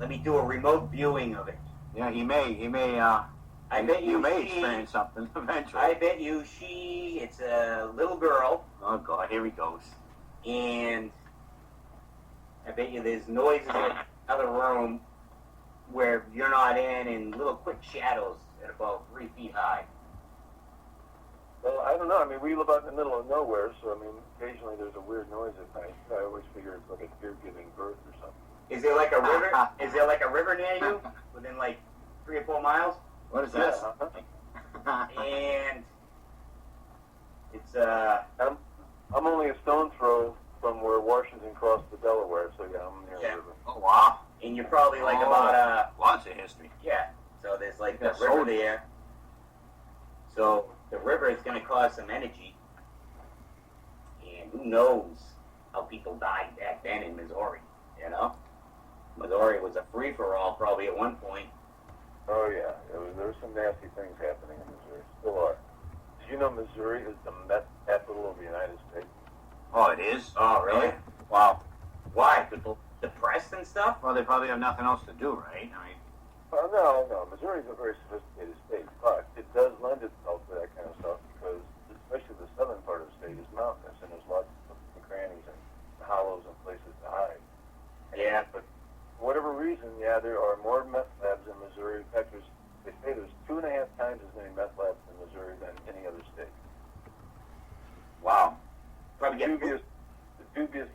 Let me do a remote viewing of it. Yeah, he may. I bet you may she- experience something eventually. I bet you it's a little girl, Oh God, here he goes. and I bet you there's noises in another room, where you're not in little quick shadows at about 3 feet high? Well, I don't know. I mean, we live out in the middle of nowhere, so I mean, occasionally there's a weird noise at night. I always figure it's like a deer giving birth or something. Is there like a river? Is there like a river near you, within like 3 or 4 miles? What is this? And it's I'm only a stone throw from where Washington crossed the Delaware, so yeah, I'm near the river. Oh wow! and you're probably like about lots of history. yeah. So there's like Yeah, the river so- there. So the river is going to cause some energy, and who knows how people died back then in Missouri? You know, Missouri was a free for all probably at one point. Oh yeah, there were some nasty things happening in Missouri. Still are. Did you know Missouri is the meth capital of the United States? Oh, it is? Oh, really? Wow. Why? People depressed and stuff? Well, they probably have nothing else to do, right? I mean, Oh, no. Missouri is a very sophisticated state, but it does lend itself to that kind of stuff because, especially the southern part of the state, is mountainous and there's lots of crannies and hollows and places to hide. Yeah. But for whatever reason, yeah, there are more meth labs in Missouri. In fact, they say there's 2.5 times as many meth labs in Missouri than any other state. Wow. Probably get Dubious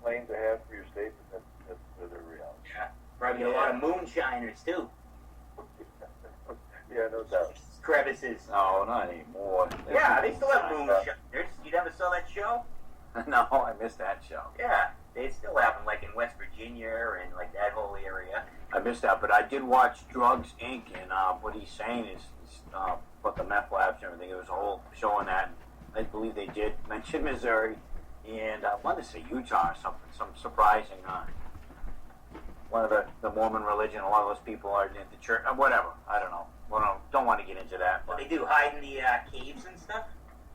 claim to have for your state, but that's their reality. yeah. Probably get a lot of moonshiners too. Yeah, no doubt. Crevices. no, not anymore. Yeah, they still have moonshiners. You never saw that show? No, I missed that show. Yeah, they still have them like in West Virginia and like that whole area. I missed that, but I did watch Drugs Inc. and what he's saying is about the meth labs and everything. It was a whole show on that. I believe they did mention Missouri and I want to say Utah or something. Some surprising. One of the Mormon religion. A lot of those people are in the church. Whatever. I don't know. Well, don't want to get into that. What But they do, hide in the caves and stuff?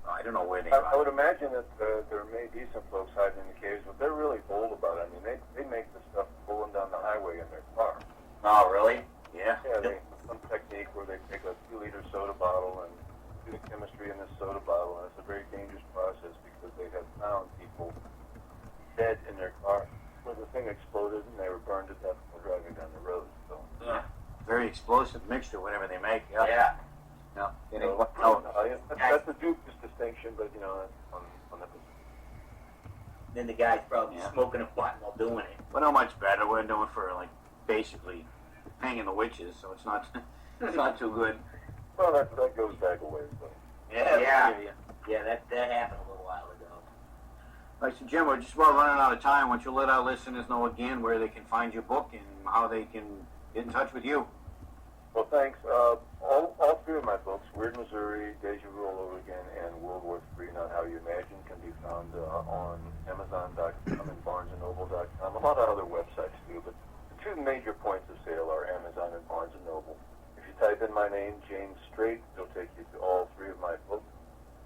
I don't know where they I would are. imagine that there may be some folks hiding in the caves, but they're really bold about it. I mean, they make the stuff pulling down the highway in their car. Oh, really? Yeah. Yeah, they some technique where they take a 2-liter soda bottle and do the chemistry in this soda bottle, and it's a very dangerous process because they have found people dead in their car where the thing exploded and they were burned to death while driving down the road. So, Yeah. Very explosive mixture, whatever they make. Yeah. Yeah. No. It so, ain't no. that's a dubious distinction, but you know, on the Then the guy's probably Yeah. smoking a blunt while doing it. But not much better. We're doing for like basically hanging the witches, so it's not it's not too good. well, that goes back a ways, though. Yeah. Yeah, that happened a little while ago. All right, so Jim, we're just about running out of time. Why don't you let our listeners know again where they can find your book and how they can get in touch with you? Well, thanks. All three of my books, Weird Missouri, Deja Vu All Over Again, and World War III, Not How You Imagine, can be found on Amazon.com and BarnesandNoble.com. A lot of other websites too, but the two major points of sale are Amazon and Barnes & Noble. If you type in my name, James Strait, it'll take you to all three of my books,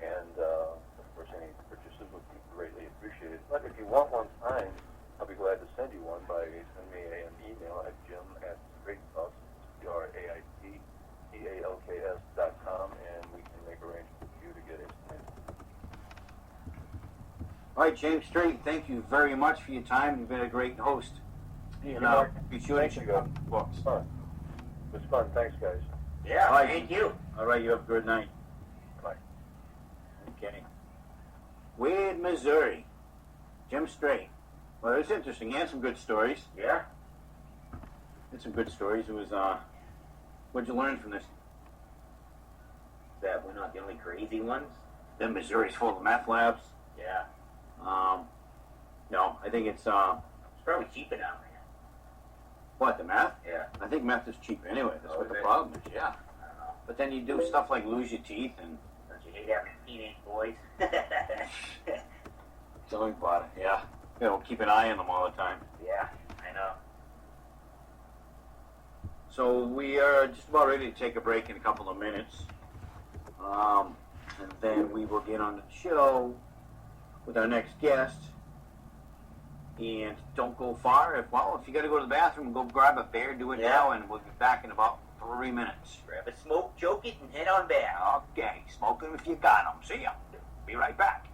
and of course, any purchases would be greatly appreciated. But if you want one signed, I'll be glad to send you one by send me an email at jim@straighttalks, StraightTalks.com, and we can make arrangements for you to get it signed. All right, James Strait, thank you very much for your time. You've been a great host. And be sure to Thank you, check out the books. It was fun. Thanks, guys. Yeah, All right. thank you. All right, you have a good night. Bye. Okay. Weird Missouri. Jim Strait. Well, it's interesting. He had some good stories. Yeah. Had some good stories. It was, what'd you learn from this? That we're not the only crazy ones. Then Missouri's full of meth labs. Yeah. No, I think it's, It's probably cheaper down there. what, the meth? Yeah. I think meth is cheap anyway. That's Oh, what the is it? problem is, yeah. I don't know. But then you do stuff like lose your teeth and Don't you hate having teenage boys? something about it, yeah. You know, keep an eye on them all the time. Yeah, I know. So we are just about ready to take a break in a couple of minutes. And then we will get on the show with our next guest. And don't go far. If you got to go to the bathroom, go grab a beer, do it Yeah. now, and we'll be back in about 3 minutes. Grab a smoke, choke it, and head on back. Okay, smoke 'em if you got 'em. See ya. Be right back.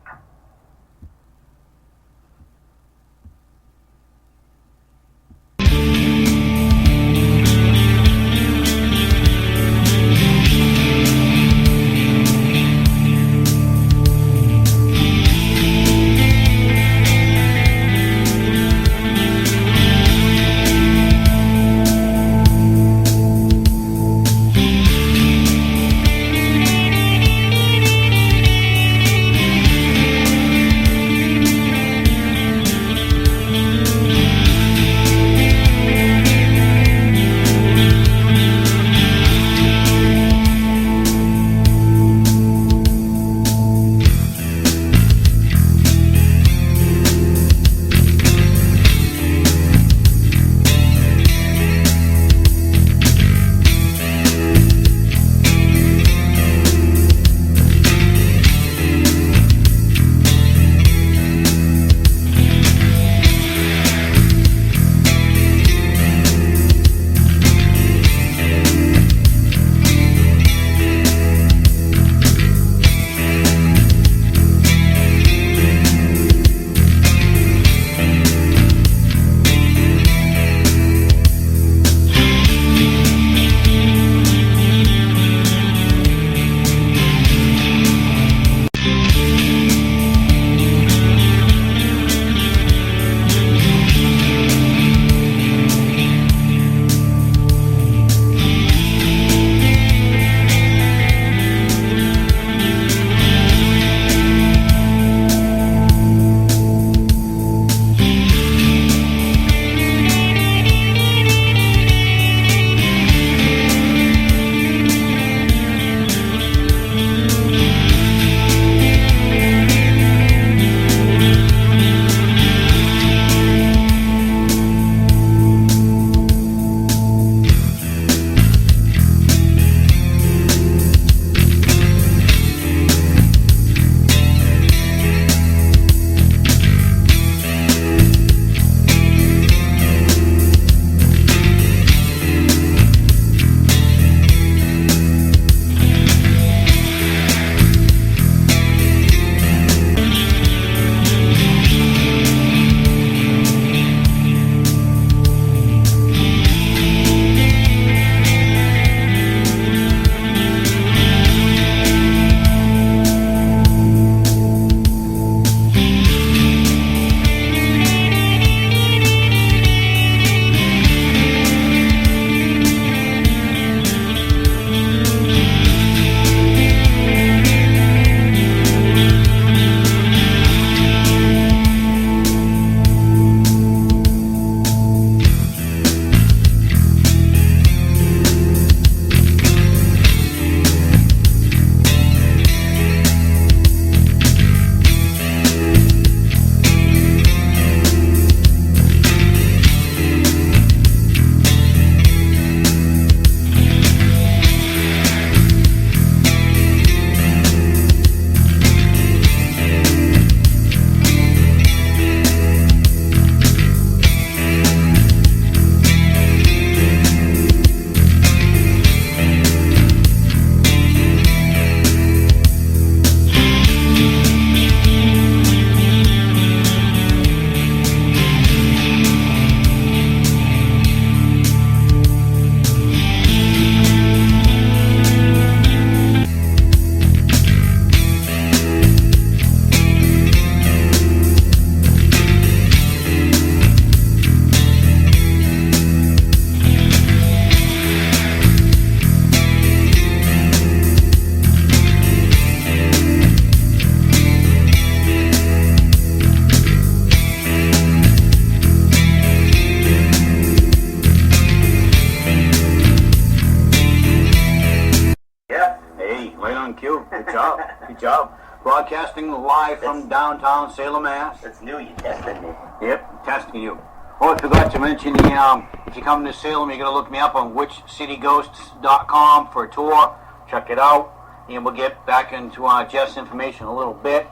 Good job. Broadcasting live from downtown Salem, Mass. That's new. You tested me. Yep, testing you. Oh, I forgot to mention if you come to Salem, you're going to look me up on whichcityghosts.com for a tour. Check it out. And we'll get back into Jeff's information a little bit.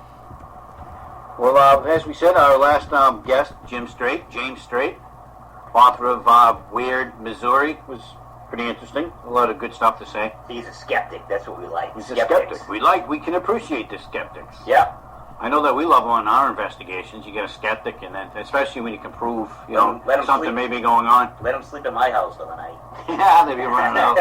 Well, as we said, our last guest, James Strait, author of Weird Missouri, was pretty interesting. A lot of good stuff to say. He's a skeptic. That's what we like. He's a skeptic. We can appreciate the skeptics. Yeah. I know that we love on our investigations. You get a skeptic, and then especially when you can prove, let something may be going on. Let him sleep at my house for the night. Yeah, they'd be running out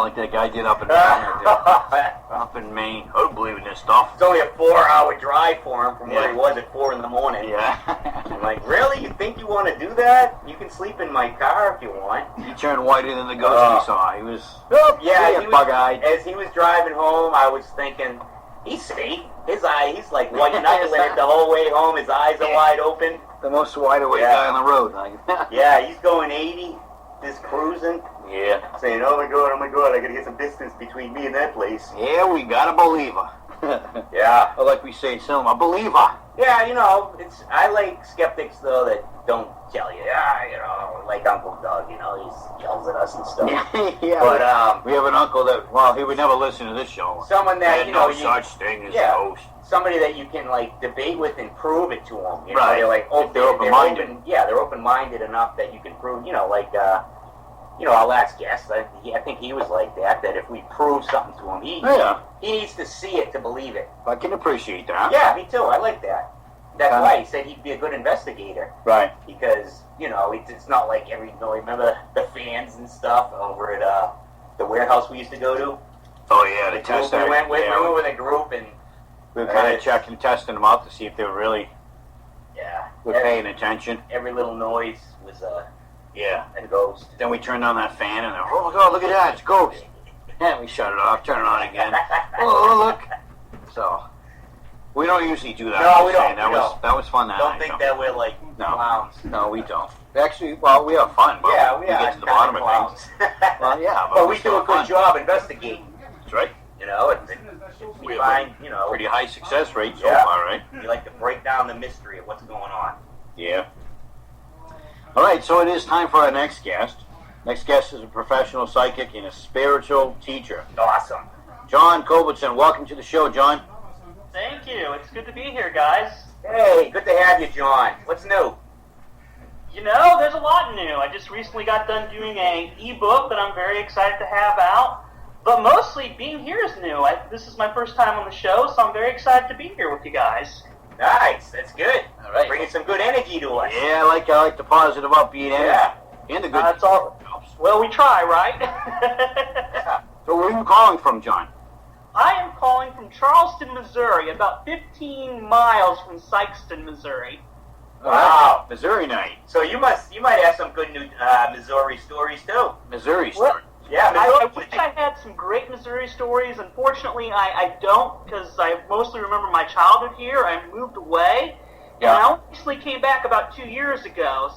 like that guy did up in up in Maine. I don't believe in this stuff. It's only a 4-hour drive for him from where he was at 4 in the morning. Yeah. I'm like, really? You think you want to do that? You can sleep in my car if you want. He turned whiter than the ghost we saw. He was bug-eyed. As he was driving home, I was thinking, he's safe. His eye, he's like white knuckling it the whole way home. His eyes are wide open. The most wide-awake guy on the road. Yeah, he's going 80, just cruising. Yeah. Saying, oh my God, I gotta get some distance between me and that place. Yeah, we got a believer. Yeah. Or like we say in Salem, a believer. Yeah, I like skeptics, though, that don't tell you, like Uncle Doug, he yells at us and stuff. Yeah, but we have an uncle that, he would never listen to this show. Someone that, no such thing as ghost. Somebody that you can, debate with and prove it to them. Right. They're like, they're open-minded. They're open-minded enough that you can prove, our last guest, I think he was like that if we prove something to him, he needs to see it to believe it. I can appreciate that. Yeah, me too. I like that. That's why he said he'd be a good investigator. Right. Because, it's not like remember the fans and stuff over at the warehouse we used to go to? Oh, yeah, the test. We went with a group and we were kind of checking, testing them out to see if they were really paying attention. Every little noise was a ghost. Then we turned on that fan and oh my God, look at that, it's a ghost. And we shut it off, turn it on again. Oh, look. So, we don't usually do that. No, we don't. That was fun that Don't night. think that we're like clowns. No, we don't. Actually, we have fun. But we get to the bottom of things. Well, yeah. But we do a good job investigating. That's right. We find, pretty high success rate so far, right? We like to break down the mystery of what's going on. Yeah. All right, so it is time for our next guest. Next guest is a professional psychic and a spiritual teacher. Awesome. John Culbertson, welcome to the show, John. Thank you. It's good to be here, guys. Hey, good to have you, John. What's new? There's a lot new. I just recently got done doing an ebook that I'm very excited to have out. But mostly, being here is new. This is my first time on the show, so I'm very excited to be here with you guys. Nice. That's good. All right. Bringing some good energy to us. Yeah, I like the positive, upbeat energy. Yeah. And the good. That's all. Well, we try, right? So where are you calling from, John? I am calling from Charleston, Missouri, about 15 miles from Sikeston, Missouri. Wow. Missouri night. So you might have some good new Missouri stories too. Missouri story. Yeah, I wish I had some great Missouri stories. Unfortunately, I don't, because I mostly remember my childhood here. I moved away, and I recently came back about 2 years ago.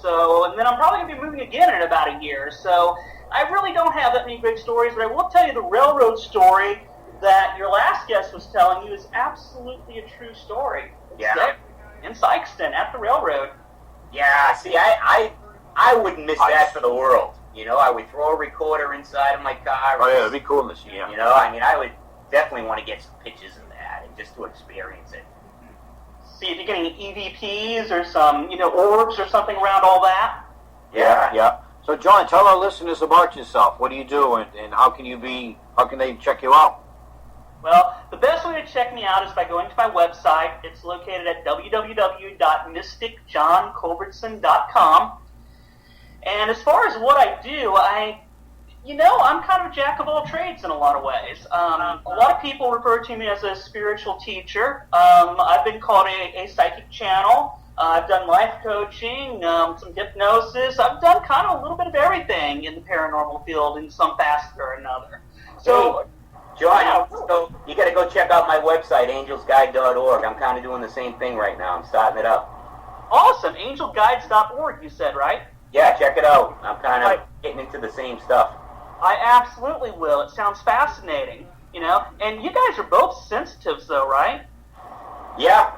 And then I'm probably going to be moving again in about a year. So I really don't have that many great stories, but I will tell you the railroad story that your last guest was telling you is absolutely a true story. Yeah. In Sikeston, at the railroad. Yeah, see, I wouldn't miss that for the world. I would throw a recorder inside of my car. Oh, yeah, it'd be cool to see, yeah. I would definitely want to get some pictures of that and just to experience it. See if you get any EVPs or some, orbs or something around all that. Yeah. So, John, tell our listeners about yourself. What do you do, and how can they check you out? Well, the best way to check me out is by going to my website. It's located at www.mysticjohnculbertson.com. And as far as what I do, I'm kind of a jack of all trades in a lot of ways. A lot of people refer to me as a spiritual teacher. I've been called a psychic channel. I've done life coaching, some hypnosis. I've done kind of a little bit of everything in the paranormal field in some facet or another. So, John, so you got to go check out my website, angelsguide.org. I'm kind of doing the same thing right now. I'm starting it up. Awesome. Angelguides.org, you said, right? Yeah, check it out. I'm kind of getting into the same stuff. I absolutely will. It sounds fascinating. You know, and you guys are both sensitives, though, right? Yeah.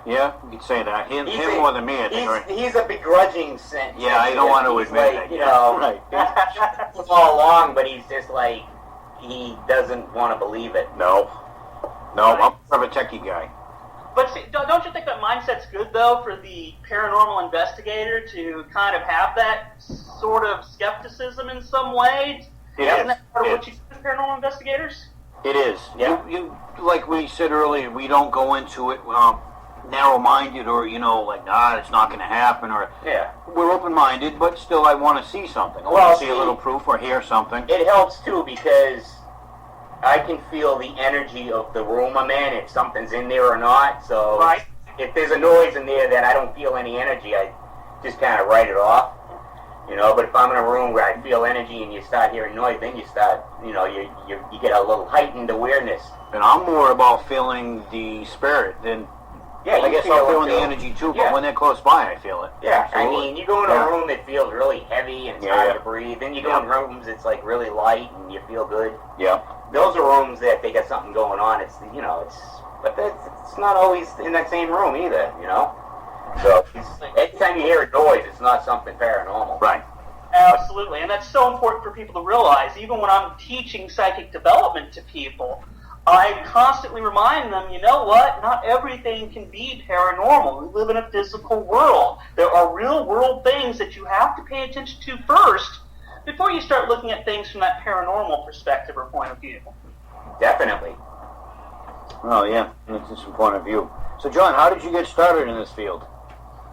Yeah, you could say that. Him more than me, I think, right? He's a begrudging sense. Yeah, I don't want to admit that. You know, right. he's all along, but he's just like, he doesn't want to believe it. No, I'm more of a techie guy. But see, don't you think that mindset's good, though, for the paranormal investigator to kind of have that sort of skepticism in some way? Isn't that part of what you do as paranormal investigators? It is. Yeah. You like we said earlier, we don't go into it narrow-minded or, it's not going to happen. Or we're open-minded, but still I want to see something. I want to see a little proof or hear something. It helps, too, because I can feel the energy of the room I'm in, if something's in there or not. So if there's a noise in there that I don't feel any energy, I just kind of write it off. But if I'm in a room where I feel energy and you start hearing noise, then you start, you get a little heightened awareness. And I'm more about feeling the spirit than, I guess I'm feeling the energy too, but when they're close by, I feel it. Yeah, absolutely. I mean, you go in a room that feels really heavy and it's hard to breathe, then you go in rooms that's like really light and you feel good. Yeah. Those are rooms that they got something going on. But it's not always in that same room either, So anytime you hear a noise, it's not something paranormal. Right. Absolutely, and that's so important for people to realize. Even when I'm teaching psychic development to people, I constantly remind them, you know what, not everything can be paranormal. We live in a physical world. There are real world things that you have to pay attention to first before you start looking at things from that paranormal perspective or point of view. Definitely. Oh, yeah, that's just a point of view. So, John, how did you get started in this field?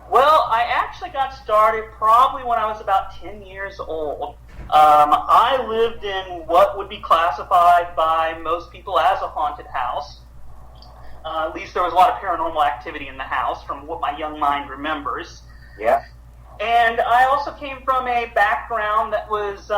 Well, I actually got started probably when I was about 10 years old. I lived in what would be classified by most people as a haunted house. At least there was a lot of paranormal activity in the house from what my young mind remembers. Yeah. And I also came from a background that was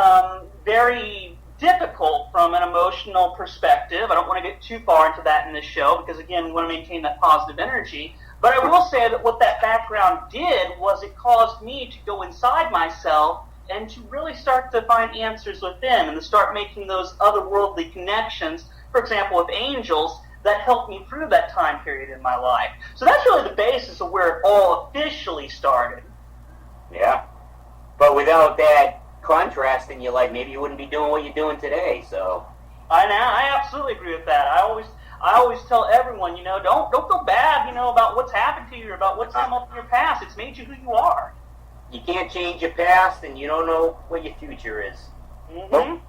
very difficult from an emotional perspective. I don't want to get too far into that in this show because, again, we want to maintain that positive energy. But I will say that what that background did was it caused me to go inside myself and to really start to find answers within and to start making those otherworldly connections, for example, with angels, that helped me through that time period in my life. So that's really the basis of where it all officially started. Yeah. But without that contrast in your life, maybe you wouldn't be doing what you're doing today, so... I absolutely agree with that. I always tell everyone, don't feel bad, about what's happened to you or about what's come up in your past. It's made you who you are. You can't change your past, and you don't know what your future is. Mm-hmm.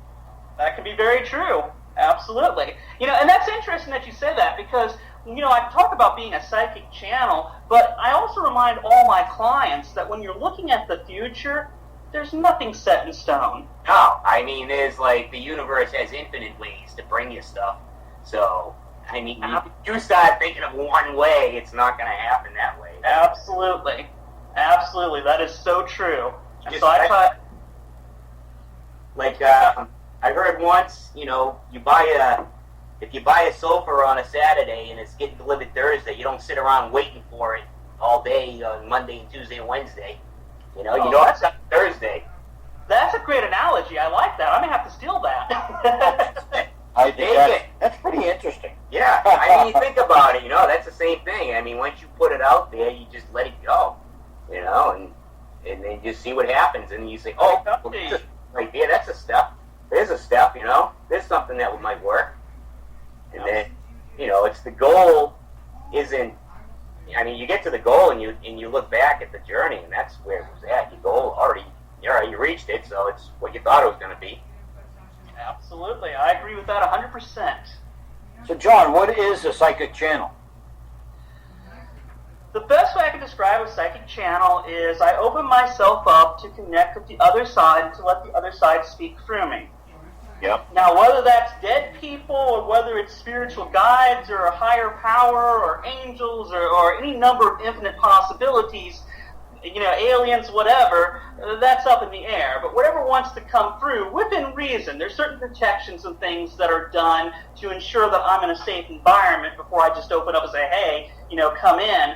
That can be very true. Absolutely. And that's interesting that you say that because, I talk about being a psychic channel, but I also remind all my clients that when you're looking at the future, there's nothing set in stone. No, I mean, there's the universe has infinite ways to bring you stuff. So, I mean, if you start thinking of one way, it's not going to happen that way. Absolutely. Absolutely. That is so true. Just so I thought... I heard once, if you buy a sofa on a Saturday and it's getting delivered Thursday, you don't sit around waiting for it all day on Monday and Tuesday and Wednesday. It's not Thursday. That's a great analogy. I like that. I may have to steal that. I think that's pretty interesting. Yeah, I mean, think about it. That's the same thing. I mean, once you put it out there, you just let it go. And then just see what happens, and you say, oh, right there, that's a step. There's a step. There's something that might work. And then, it's the goal. Isn't I mean, you get to the goal and you look back at the journey, and that's where it was at. Your goal already, you reached it, so it's what you thought it was going to be. Absolutely. I agree with that 100%. So, John, what is a psychic channel? The best way I can describe a psychic channel is I open myself up to connect with the other side and to let the other side speak through me. Yep. Now, whether that's dead people or whether it's spiritual guides or a higher power or angels or any number of infinite possibilities, aliens, whatever, that's up in the air. But whatever wants to come through, within reason, there's certain protections and things that are done to ensure that I'm in a safe environment before I just open up and say, hey, come in.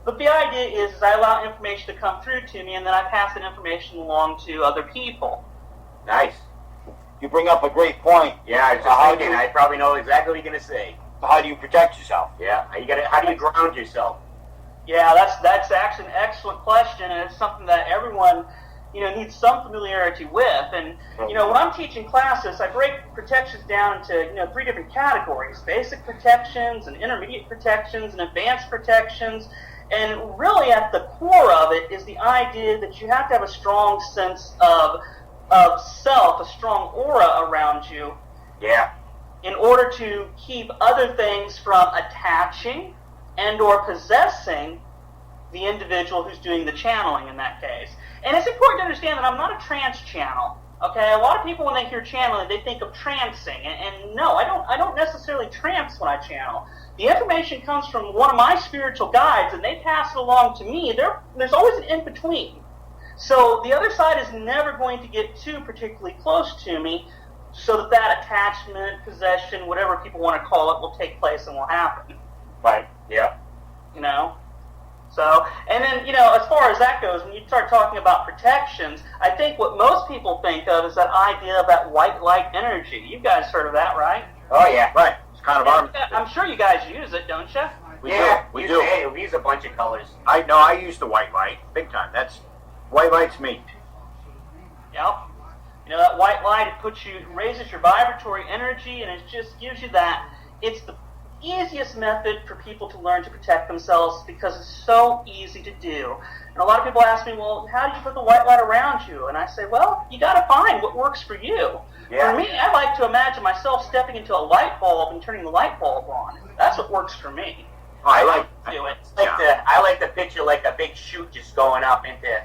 But the idea is I allow information to come through to me, and then I pass that information along to other people. Nice. you bring up a great point. Yeah, I was just thinking. I probably know exactly what you're gonna say. How do you protect yourself? Yeah, how do you ground yourself? Yeah, that's actually an excellent question, and it's something that everyone, needs some familiarity with. And, when I'm teaching classes, I break protections down into, 3 different categories: basic protections, and intermediate protections, and advanced protections. And really at the core of it is the idea that you have to have a strong sense of self, a strong aura around you. Yeah. In order to keep other things from attaching and or possessing the individual who's doing the channeling in that case. And it's important to understand that I'm not a trance channel. Okay, a lot of people when they hear channeling, they think of trancing, and no, I don't necessarily trance when I channel. The information comes from one of my spiritual guides, and they pass it along to me. There's always an in-between. So the other side is never going to get too particularly close to me, so that attachment, possession, whatever people want to call it, will take place and will happen. Right. Yeah. So, and then, as far as that goes, when you start talking about protections, I think what most people think of is that idea of that white light energy. You guys heard of that, right? Oh, yeah. Right. It's kind of our... I'm sure you guys use it, don't you? We do. Hey, we use a bunch of colors. I use the white light, big time. White light's me. Yep. That white light, it raises your vibratory energy, and it just gives you that. It's the easiest method for people to learn to protect themselves because it's so easy to do. And a lot of people ask me, well, how do you put the white light around you? And I say, well, you got to find what works for you. Yeah. For me, I like to imagine myself stepping into a light bulb and turning the light bulb on. That's what works for me. I like to picture like a big chute just going up into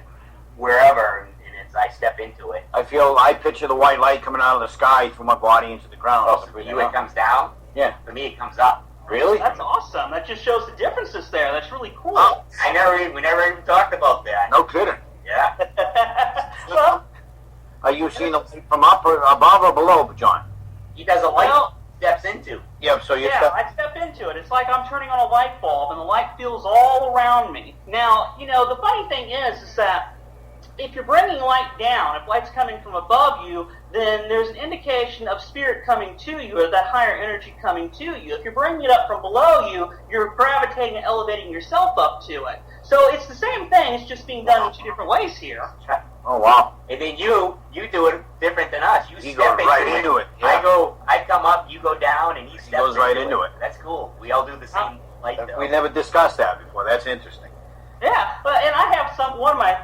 wherever, and I step into it. I picture the white light coming out of the sky through my body into the ground. Oh, so for you it comes down? Yeah. For me it comes up. Really? That's awesome. That just shows the differences there. That's really cool. Oh, we never even talked about that. No kidding. Yeah. Well, are you seeing the light from up or above or below, John? He does a light steps into. Yeah, so I step into it. It's like I'm turning on a light bulb, and the light feels all around me. Now, the funny thing is that if you're bringing light down, if light's coming from above you, then there's an indication of spirit coming to you, or that higher energy coming to you. If you're bringing it up from below you, you're gravitating and elevating yourself up to it. So it's the same thing, it's just being done in 2 different ways here. Oh, wow. And then you do it different than us. You go right into it. Yeah. I come up, you go down, and he goes right into it. That's cool. We all do the same light, though. We never discussed that before. That's interesting. Yeah, and I have one of my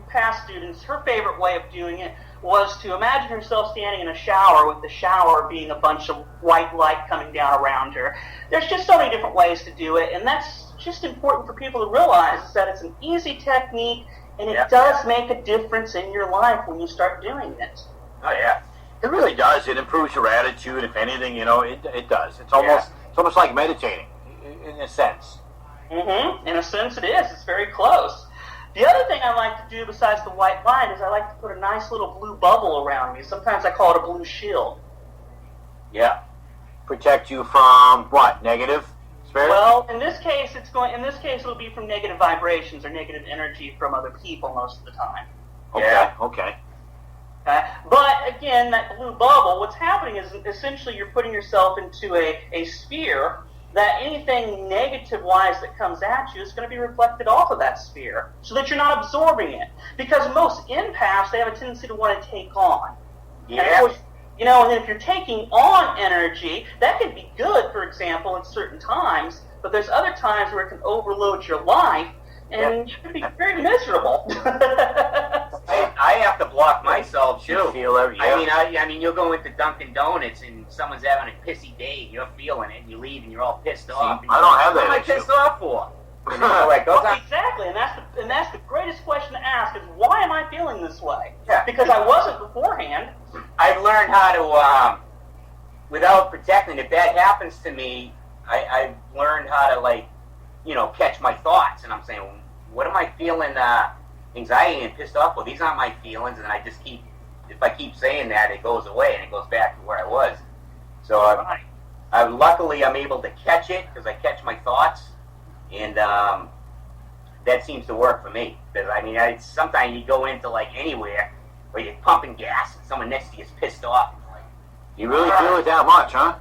past students, her favorite way of doing it was to imagine herself standing in a shower with the shower being a bunch of white light coming down around her. There's just so many different ways to do it, and that's just important for people to realize, is that it's an easy technique, and it does make a difference in your life when you start doing it. Oh, yeah. It really does. It improves your attitude, if anything, it does. It's almost like meditating, in a sense. Mm-hmm. In a sense, it is. It's very close. The other thing I like to do besides the white light is I like to put a nice little blue bubble around me. Sometimes I call it a blue shield. Yeah. Protect you from what? Negative spirits? Well, in this case it'll be from negative vibrations or negative energy from other people most of the time. Okay. But again, that blue bubble, what's happening is essentially you're putting yourself into a sphere that anything negative-wise that comes at you is going to be reflected off of that sphere, so that you're not absorbing it. Because most empaths, they have a tendency to want to take on. Yeah. And of course, and then if you're taking on energy, that can be good, for example, at certain times, but there's other times where it can overload your life, and you can be very miserable. I have to block myself too. You feel I mean, you'll go into Dunkin' Donuts and someone's having a pissy day, and you're feeling it, and you leave, and you're all pissed off. I don't have that. What am I pissed off for? Exactly, and that's the greatest question to ask: is why am I feeling this way? Yeah. Because I wasn't beforehand. I've learned how to, without protecting. If that happens to me, I've learned how to catch my thoughts, and I'm saying, what am I feeling? Anxiety and pissed off. Well, these aren't my feelings, and I just if I keep saying that, it goes away and it goes back to where I was. So luckily I'm able to catch it because I catch my thoughts, and that seems to work for me. Because sometimes you go into anywhere where you're pumping gas and someone next to you is pissed off. You really feel it that much, huh?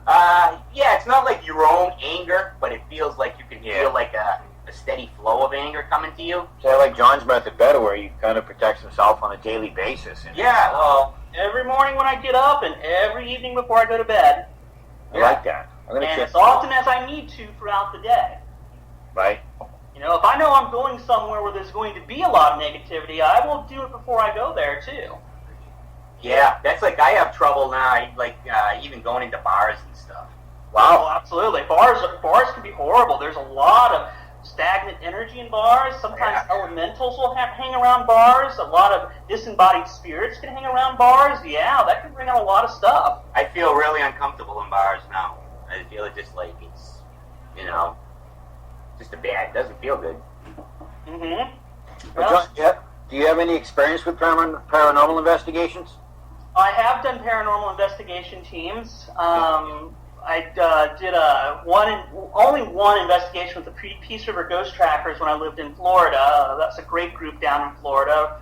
Yeah, it's not like your own anger, but it feels like you can feel like a steady flow of anger coming to you. So I like John's method better, where he kind of protects himself on a daily basis. Yeah, well, every morning when I get up and every evening before I go to bed. I like that. And as often as I need to throughout the day. Right. You know, if I know I'm going somewhere where there's going to be a lot of negativity, I will do it before I go there, too. Yeah, that's like, I have trouble now, like, even going into bars and stuff. Wow. Oh, absolutely. Bars can be horrible. There's a lot of stagnant energy in bars. Sometimes elementals will hang around bars. A lot of disembodied spirits can hang around bars. Yeah, that can bring out a lot of stuff. I feel really uncomfortable in bars now. I feel it just like it's, you know, just it doesn't feel good. Mm-hmm. Well, John, do you have any experience with paranormal investigations? I have done paranormal investigation teams. I did only one investigation with the Peace River Ghost Trackers when I lived in Florida. That's a great group down in Florida.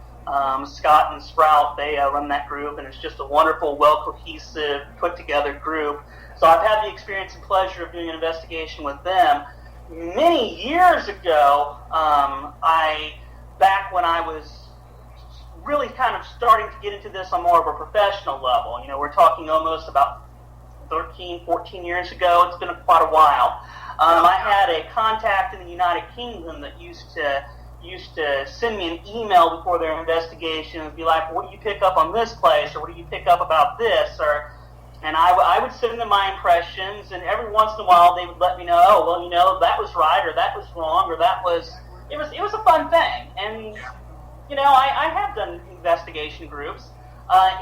Scott and Sprout, they run that group, and it's just a wonderful, well-cohesive, put-together group. So I've had the experience and pleasure of doing an investigation with them. Many years ago, back when I was really kind of starting to get into this on more of a professional level, you know, we're talking almost about 13, 14 years ago. It's been quite a while. I had a contact in the United Kingdom that used to send me an email before their investigation and be like, what do you pick up on this place, or what do you pick up about this, and I would send them my impressions, and every once in a while they would let me know, oh, well, you know, that was right, or that was wrong, or it was a fun thing. And, you know, I have done investigation groups.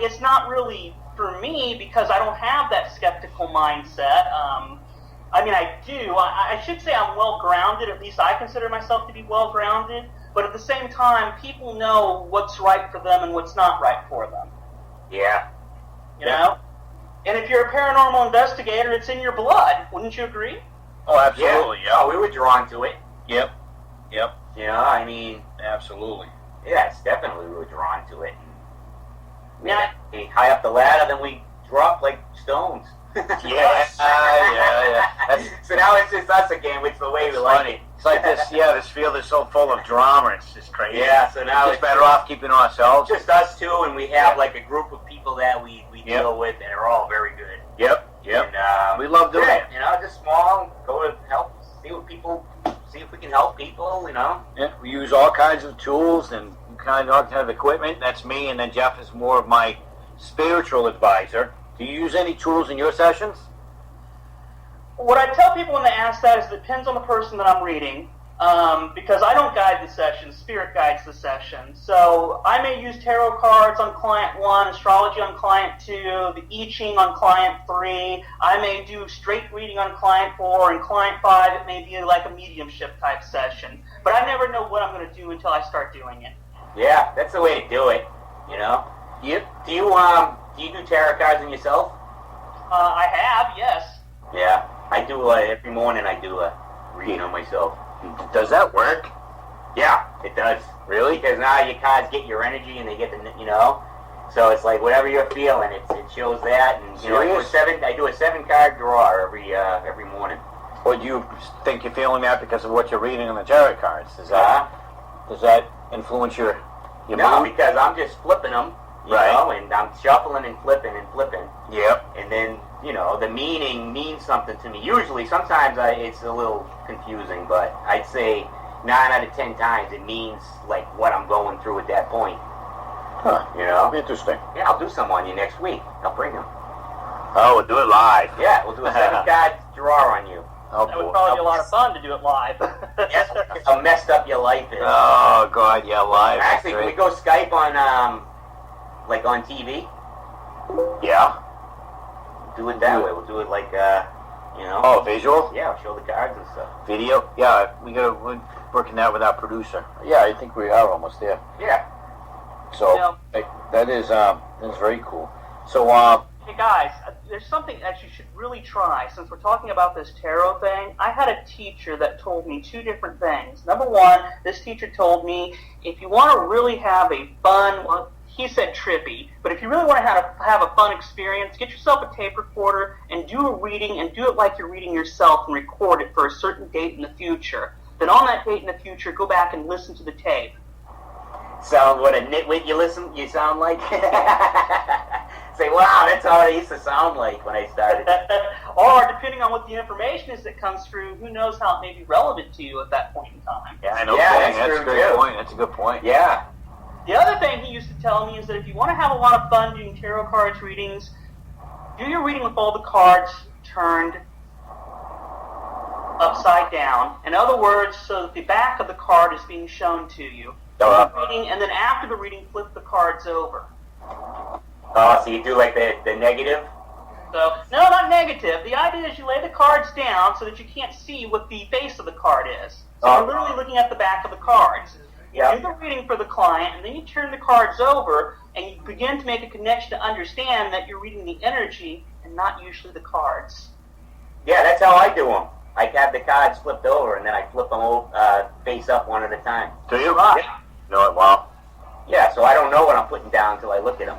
It's not really for me because I don't have that skeptical mindset. I mean, I do. I should say I'm well-grounded. At least I consider myself to be well-grounded. But at the same time, people know what's right for them and what's not right for them. Yeah. You know? And if you're a paranormal investigator, it's in your blood. Wouldn't you agree? Oh, absolutely, yeah. Oh, we were drawn to it. Yep. You know, I mean... Absolutely. Yes, definitely we were drawn to it. Yeah. We high up the ladder, then we dropped like stones. Yeah. So now it's just us again, which the way we like it. It's like this field is so full of drama, it's just crazy. Yeah, so now it's better off keeping ourselves. Just us two, and we have like a group of people that we deal with, and they're all very good. Yep. And, we love doing it. You know, just small, go to help, see if we can help people, you know. Yeah, we use all kinds of tools and all kinds of equipment. That's me, and then Jeff is more of my spiritual advisor. Do you use any tools in your sessions? What I tell people when they ask that is it depends on the person that I'm reading, because I don't guide the session, Spirit guides the session. So I may use tarot cards on client 1, astrology on client 2, the I Ching on client 3. I may do straight reading on client 4, and client 5 it may be like a mediumship type session. But I never know what I'm going to do until I start doing it. Yeah, that's the way to do it, you know. Yep. Do you do tarot cards on yourself? I have, yes. Yeah, I do. Every morning I do a reading on myself. Does that work? Yeah, it does. Really? Because now your cards get your energy, and they get the, you know. So it's like whatever you're feeling, it shows that. And you know, I do a 7-card draw every morning. Or do you think you're feeling that because of what you're reading on the tarot cards? Does that influence your No, mood? because I'm just flipping them, you know, and I'm shuffling and flipping and flipping. Yep. And then, you know, the meaning means something to me. Usually, sometimes it's a little confusing, but I'd say 9 out of 10 times it means, like, what I'm going through at that point. Huh. You know? Interesting. Yeah, I'll do some on you next week. I'll bring them. Oh, we'll do it live. Yeah, we'll do a 7-card draw on you. Oh, That would probably be a lot of fun to do it live. Yes, how messed up your life is. Oh, God, yeah, live. Actually, can we go Skype on, like, on TV? Yeah. Do it that way. We'll do it like, you know. Oh, visual? Yeah, we'll show the cards and stuff. Video? Yeah, we're working that with our producer. Yeah, I think we are almost there. Yeah. So, that is very cool. So, Hey guys, there's something that you should really try. Since we're talking about this tarot thing, I had a teacher that told me 2 different things. Number 1, this teacher told me if you want to really have a fun, well, he said trippy, but if you really want to have a fun experience, get yourself a tape recorder and do a reading, and do it like you're reading yourself, and record it for a certain date in the future. Then on that date in the future, go back and listen to the tape. Sound what a nitwit you sound like? Say, wow, that's how I used to sound like when I started. Or, depending on what the information is that comes through, who knows how it may be relevant to you at that point in time. Yeah, I know. Yeah, That's a great point. That's a good point. Yeah. The other thing he used to tell me is that if you want to have a lot of fun doing tarot cards readings, do your reading with all the cards turned upside down. In other words, so that the back of the card is being shown to you. Reading, and then after the reading, flip the cards over. Oh, so you do like the negative? So, no, not negative. The idea is you lay the cards down so that you can't see what the face of the card is. So you're literally looking at the back of the cards. Yeah. You do the reading for the client, and then you turn the cards over, and you begin to make a connection to understand that you're reading the energy and not usually the cards. Yeah, that's how I do them. I have the cards flipped over, and then I flip them face up one at a time. Do you? Right. Yeah. You know what? Wow. Yeah, so I don't know what I'm putting down until I look at them.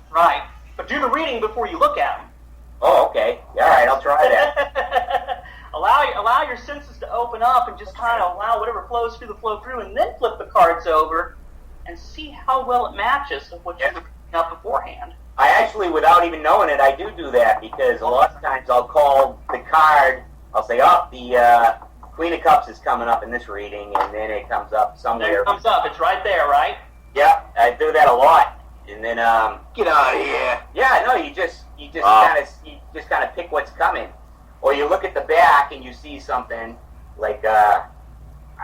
Right. But do the reading before you look at them. Oh, okay. All right, I'll try that. allow your senses to open up and just kind of allow whatever flows through to flow through, and then flip the cards over and see how well it matches with what you were picking up beforehand. I actually, without even knowing it, I do that because a lot of times I'll call the card, I'll say, oh, the Queen of Cups is coming up in this reading, and then it comes up somewhere. There it comes up. It's right there, right? Yeah, I do that a lot. And then, Get out of here. yeah, no, you just kind of pick what's coming. Or you look at the back and you see something like, I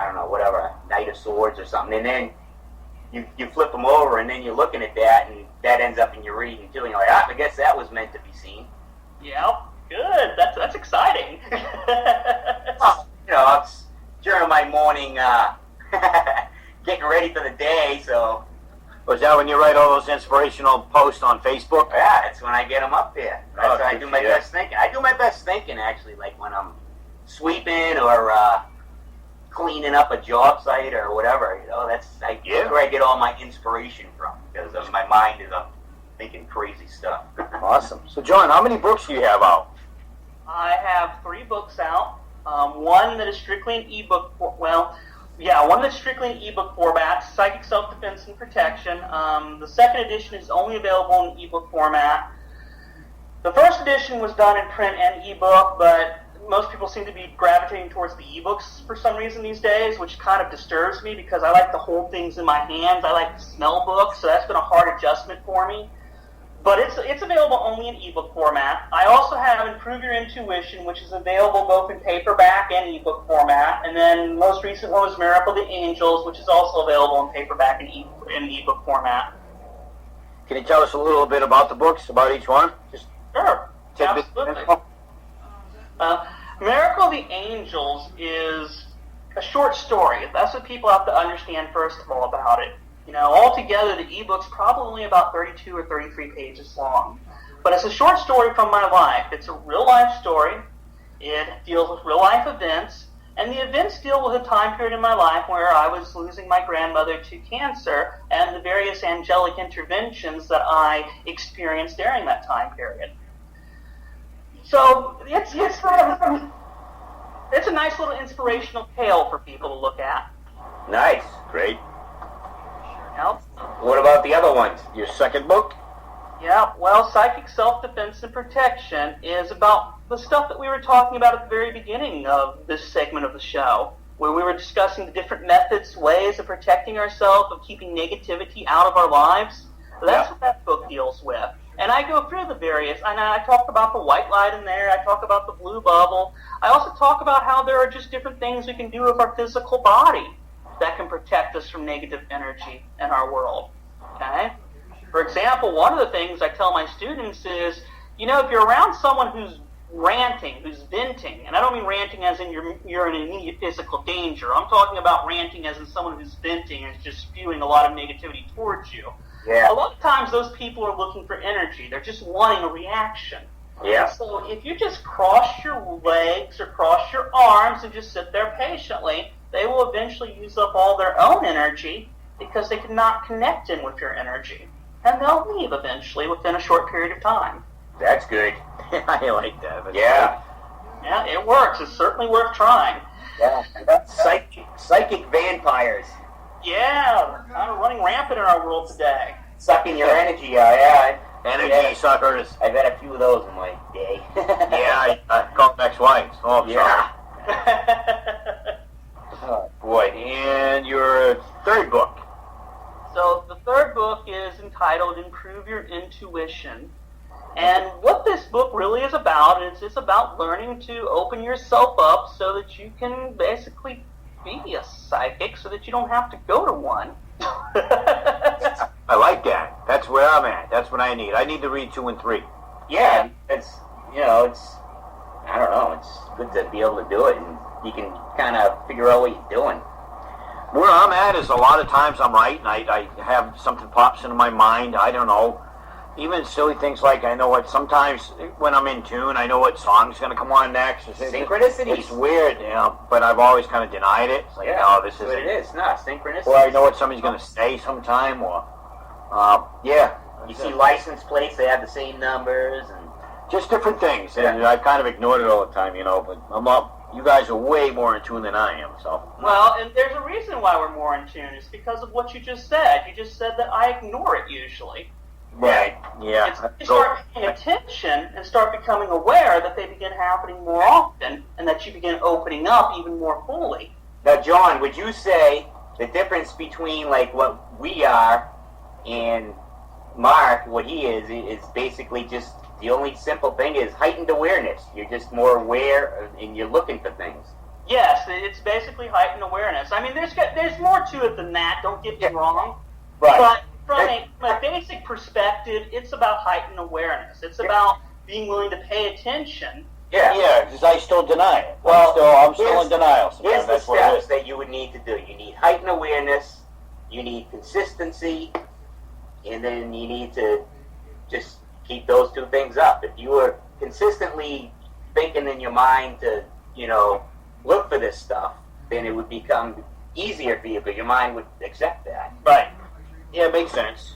don't know, whatever, Knight of Swords or something, and then you flip them over, and then you're looking at that, and that ends up in your reading too, and you're like, I guess that was meant to be seen. Yeah, good. That's exciting. Well, you know, it's during my morning getting ready for the day, so... Was that when you write all those inspirational posts on Facebook? Yeah, that's when I get them up there. That's when I do my yeah. best thinking. I do my best thinking, actually, like when I'm sweeping or cleaning up a job site or whatever. You know, that's where I get all my inspiration from, because my mind is up thinking crazy stuff. Awesome. So, John, how many books do you have out? I have 3 books out. One that is strictly an ebook. One that's strictly in ebook format, Psychic Self-Defense and Protection. The second edition is only available in ebook format. The first edition was done in print and ebook, but most people seem to be gravitating towards the ebooks for some reason these days, which kind of disturbs me because I like to hold things in my hands. I like to smell books, so that's been a hard adjustment for me. But it's available only in ebook format. I also have Improve Your Intuition, which is available both in paperback and ebook format. And then most recent one was Miracle the Angels, which is also available in paperback and in ebook format. Can you tell us a little bit about the books, about each one? Just Sure, tidbits. absolutely. Miracle the Angels is a short story. That's what people have to understand first of all about it. You know, altogether, the ebook's probably only about 32 or 33 pages long. But it's a short story from my life. It's a real-life story. It deals with real-life events. And the events deal with a time period in my life where I was losing my grandmother to cancer and the various angelic interventions that I experienced during that time period. So it's a nice little inspirational tale for people to look at. Nice. Great. Yep. What about the other ones? Your second book? Yeah, well, Psychic Self-Defense and Protection is about the stuff that we were talking about at the very beginning of this segment of the show, where we were discussing the different methods, ways of protecting ourselves, of keeping negativity out of our lives. That's what that book deals with. And I go through the various, and I talk about the white light in there, I talk about the blue bubble. I also talk about how there are just different things we can do with our physical body that can protect us from negative energy in our world. Okay? For example, one of the things I tell my students is, you know, if you're around someone who's ranting, who's venting, and I don't mean ranting as in you're in immediate physical danger. I'm talking about ranting as in someone who's venting and is just spewing a lot of negativity towards you. Yeah. A lot of times those people are looking for energy. They're just wanting a reaction. Yeah. So if you just cross your legs or cross your arms and just sit there patiently, they will eventually use up all their own energy because they cannot connect in with your energy. and they'll leave eventually within a short period of time. That's good. I like that. That's Yeah. Yeah, it works. It's certainly worth trying. Yeah. Psychic vampires. Yeah, they're kind of running rampant in our world today. Sucking your energy out, yeah. Energy suckers. I've had a few of those in my day. Yeah, I call them ex-wives. Oh, I'm Yeah. sorry. Boy, and your third book. So the third book is entitled Improve Your Intuition. And what this book really is about is it's about learning to open yourself up so that you can basically be a psychic so that you don't have to go to one. I like that. That's where I'm at. That's what I need. I need to read 2 and 3. Yeah, it's I don't know, it's good to be able to do it, and you can kind of figure out what you're doing. Where I'm at is a lot of times I'm right, and I have something pops into my mind. I don't know. Even silly things like I know what, sometimes when I'm in tune, I know what song's going to come on next. Synchronicities. It's weird, but I've always kind of denied it. It's like, no, this is what it is. No, synchronicity. Or I know what somebody's going to say sometime, or, You see license plates, they have the same numbers, and just different things. And I've kind of ignored it all the time, but I'm up. You guys are way more in tune than I am, so. Well, and there's a reason why we're more in tune. It's because of what you just said. You just said that I ignore it usually. Right. Yeah. It's you start paying attention and start becoming aware that they begin happening more often and that you begin opening up even more fully. Now, John, would you say the difference between like what we are and Mark, what he is basically just the only simple thing is heightened awareness. You're just more aware and you're looking for things. Yes, it's basically heightened awareness. I mean, there's more to it than that, don't get me wrong. Right. But from a basic perspective, it's about heightened awareness. It's about being willing to pay attention. Yeah, because I still deny it. Well, I'm still in denial. Here's the steps that you would need to do. You need heightened awareness, you need consistency, and then you need to just keep those two things up. If you were consistently thinking in your mind to, look for this stuff, then it would become easier for you because your mind would accept that. Right. Yeah, it makes sense.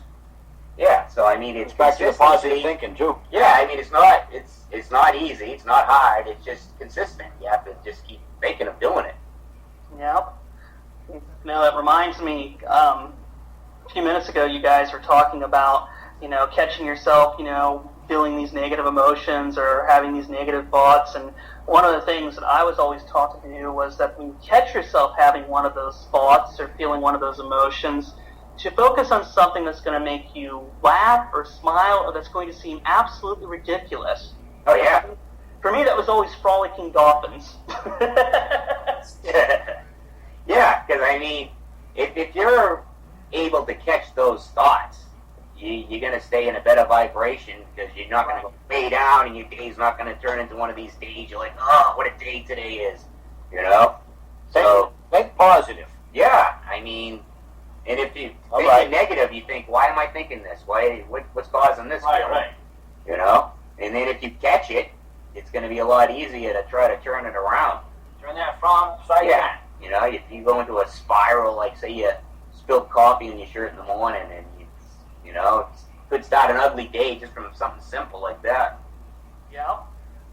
Yeah, so I mean, it's back to the positive thinking too. Yeah, I mean, it's not easy, it's not hard, it's just consistent. You have to just keep thinking of doing it. Yep. Now that reminds me, a few minutes ago you guys were talking about, catching yourself, feeling these negative emotions or having these negative thoughts, and one of the things that I was always taught to do was that when you catch yourself having one of those thoughts or feeling one of those emotions, to focus on something that's going to make you laugh or smile or that's going to seem absolutely ridiculous. Oh, yeah. For me, that was always frolicking dolphins. Yeah, because I mean, if you're able to catch those thoughts, you're going to stay in a better vibration because you're not going to go way down and your day's not going to turn into one of these days. You're like, oh, what a day today is, So, think positive. Yeah, I mean, and if you think negative, you think, why am I thinking this? What's causing this? Right. And then if you catch it, it's going to be a lot easier to try to turn it around. Turn that frown upside down. If you go into a spiral, like say you spilled coffee in your shirt in the morning, and it could start an ugly day just from something simple like that. Yeah,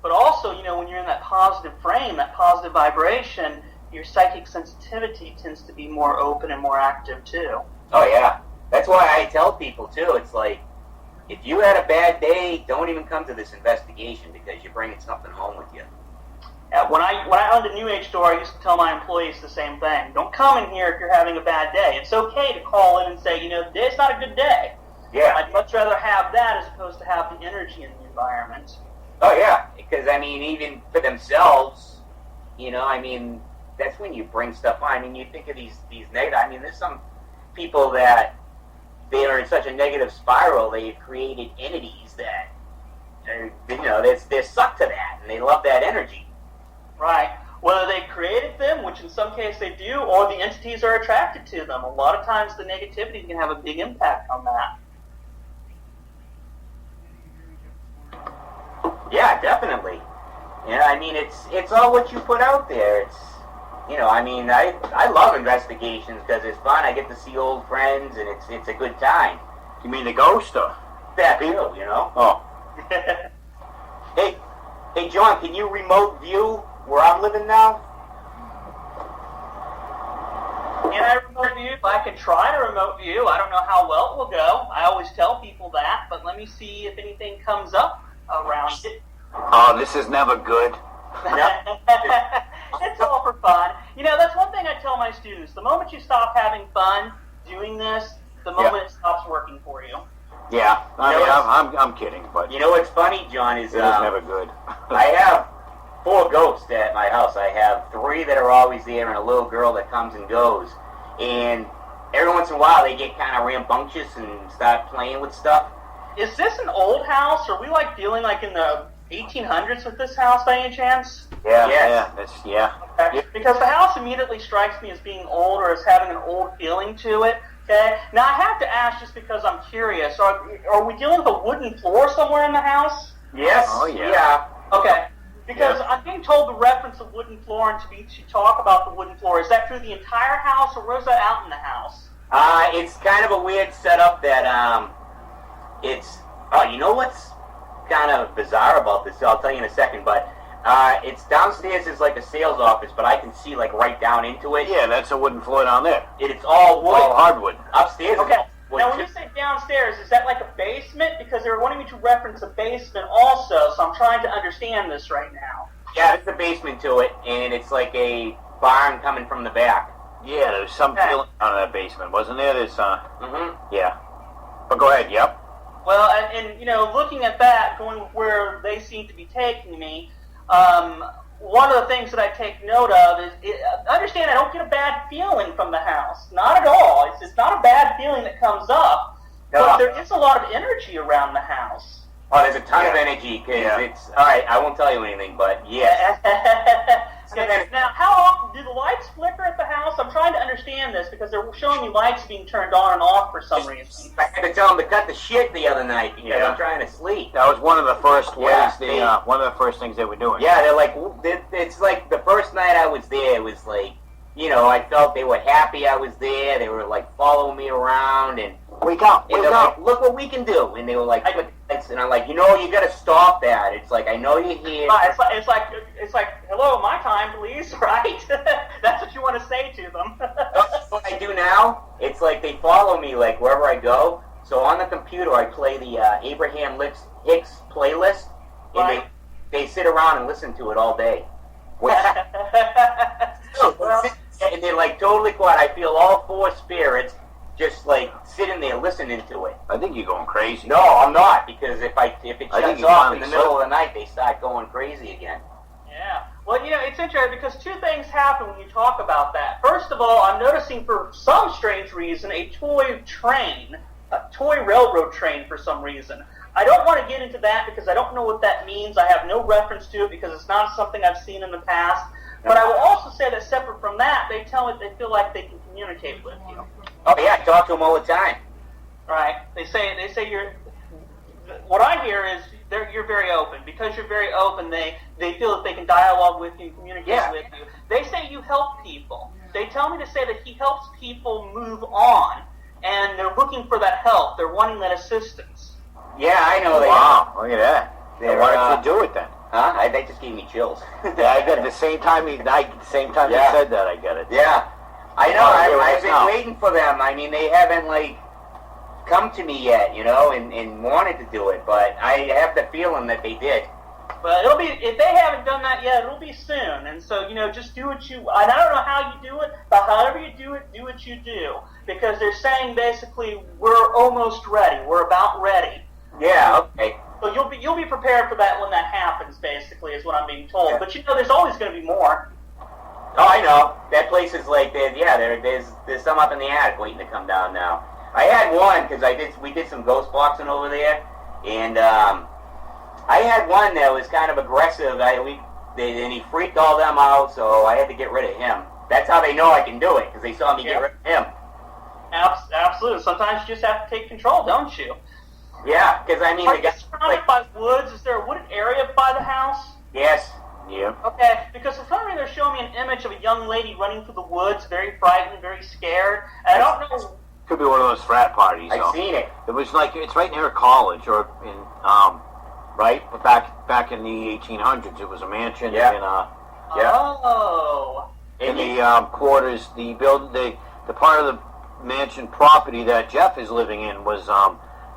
but also, when you're in that positive frame, that positive vibration, your psychic sensitivity tends to be more open and more active too. Oh yeah, that's why I tell people too. It's like, if you had a bad day, don't even come to this investigation because you're bringing something home with you. When I owned a New Age store, I used to tell my employees the same thing. Don't come in here if you're having a bad day. It's okay to call in and say, today's not a good day. Yeah. I'd much rather have that as opposed to have the energy in the environment. Oh yeah, because I mean, even for themselves, that's when you bring stuff on. I mean, you think of these negative. I mean, there's some people that they are in such a negative spiral. They've created entities that they're sucked to that, and they love that energy. Right. Whether they created them, which in some cases they do, or the entities are attracted to them. A lot of times the negativity can have a big impact on that. Yeah, definitely. I mean, it's all what you put out there. It's, I love investigations because it's fun. I get to see old friends, and it's a good time. You mean the ghost or? That too, you know? Oh. Hey, John, can you remote view where I'm living now? Can I remote view? I can try to remote view. I don't know how well it will go. I always tell people that, but let me see if anything comes up around it. Oh, this is never good. It's all for fun. You know, that's one thing I tell my students. The moment you stop having fun doing this, the moment it stops working for you. Yeah, I'm kidding, but you know what's funny, John, is it is never good. I have 4 ghosts at my house. I have 3 that are always there and a little girl that comes and goes. And every once in a while they get kind of rambunctious and start playing with stuff. Is this an old house? Are we like dealing like in the 1800s with this house by any chance? Yeah. Okay. Because the house immediately strikes me as being old or as having an old feeling to it. Okay. Now I have to ask, just because I'm curious, are we dealing with a wooden floor somewhere in the house? Yes. Oh yeah. Okay. Because I'm being told the reference of wooden floor and to talk about the wooden floor. Is that through the entire house or was that out in the house? It's kind of a weird setup that it's. Oh, you know what's kind of bizarre about this? I'll tell you in a second, but. It's downstairs is like a sales office, but I can see like right down into it. Yeah, that's a wooden floor down there. It's all wood. All hardwood. Upstairs. Okay. Wood. Now, when you say downstairs, is that like a basement? Because they were wanting me to reference a basement also, so I'm trying to understand this right now. Yeah, it's a basement to it, and it's like a barn coming from the back. Yeah, there's some feeling out of that basement, wasn't there? There's Mm-hmm. Yeah. But go ahead. Yep. Well, and you know, looking at that, going where they seem to be taking me. One of the things that I take note of is, understand I don't get a bad feeling from the house. Not at all. It's not a bad feeling that comes up, but there is a lot of energy around the house. Oh, there's a ton of energy, because it's... Alright, I won't tell you anything, but yes. Now, how often do the lights flicker at the house? I'm trying to understand this, because they're showing me lights being turned on and off for some reason. I had to tell them to cut the shit the other night, because I'm trying to sleep. That was one of the first ways. Yeah, one of the first things they were doing. Yeah, they're like... It's like the first night I was there, it was like... You know, I felt they were happy I was there. They were like following me around and... Wake up! Wake up! Like, look what we can do. And they were like... And I'm like, you know, you gotta stop that. It's like, I know you're here. It's like, hello, my time, please, right? That's what you want to say to them. What I do now, it's like they follow me like wherever I go. So on the computer, I play the Abraham Hicks playlist, and they sit around and listen to it all day. And they're like totally quiet. I feel all 4 spirits just like sitting there listening to it. I think you're going crazy. No, I'm not, because if it shuts off in the middle of the night, they start going crazy again. Yeah. Well, you know, it's interesting because 2 things happen when you talk about that. First of all, I'm noticing for some strange reason a toy railroad train for some reason. I don't want to get into that because I don't know what that means. I have no reference to it because it's not something I've seen in the past. But I will also say that separate from that, they tell me they feel like they can communicate with you. Oh yeah, I talk to them all the time. Right. They say you're. What I hear is you're very open. Because you're very open, they feel that they can dialogue with you and communicate with you. They say you help people. They tell me to say that he helps people move on, and they're looking for that help. They're wanting that assistance. Yeah, I know. Wow, look at that. Why did you do it then? Huh? That just gave me chills. Yeah, I got it the same time you said that, I got it. Yeah. I know. I've been waiting for them. I mean, they haven't like come to me yet, you know, and wanted to do it, but I have the feeling that they did. But it'll be, if they haven't done that yet, it'll be soon. And so, you know, just do what you, and I don't know how you do it, but however you do it, do what you do. Because they're saying basically, we're almost ready. We're about ready. Yeah, okay. So you'll be prepared for that when that happens, basically, is what I'm being told. Yeah. But you know, there's always going to be more. Oh, I know. That place is like, there's some up in the attic waiting to come down now. I had one, because we did some ghost boxing over there, and I had one that was kind of aggressive, and he freaked all them out, so I had to get rid of him. That's how they know I can do it, because they saw me get rid of him. Absolutely. Sometimes you just have to take control, don't you? Yeah, because I mean... Are you surrounded by woods? Is there a wooded area by the house? Yes. Yeah. Okay, because for some reason they're showing me an image of a young lady running through the woods, very frightened, very scared. And I don't know Could be one of those frat parties. I've seen it. It was like, it's right near a college, or in, right? But back in the 1800s, it was a mansion. Yeah. Oh. In the quarters, the part of the mansion property that Jeff is living in was,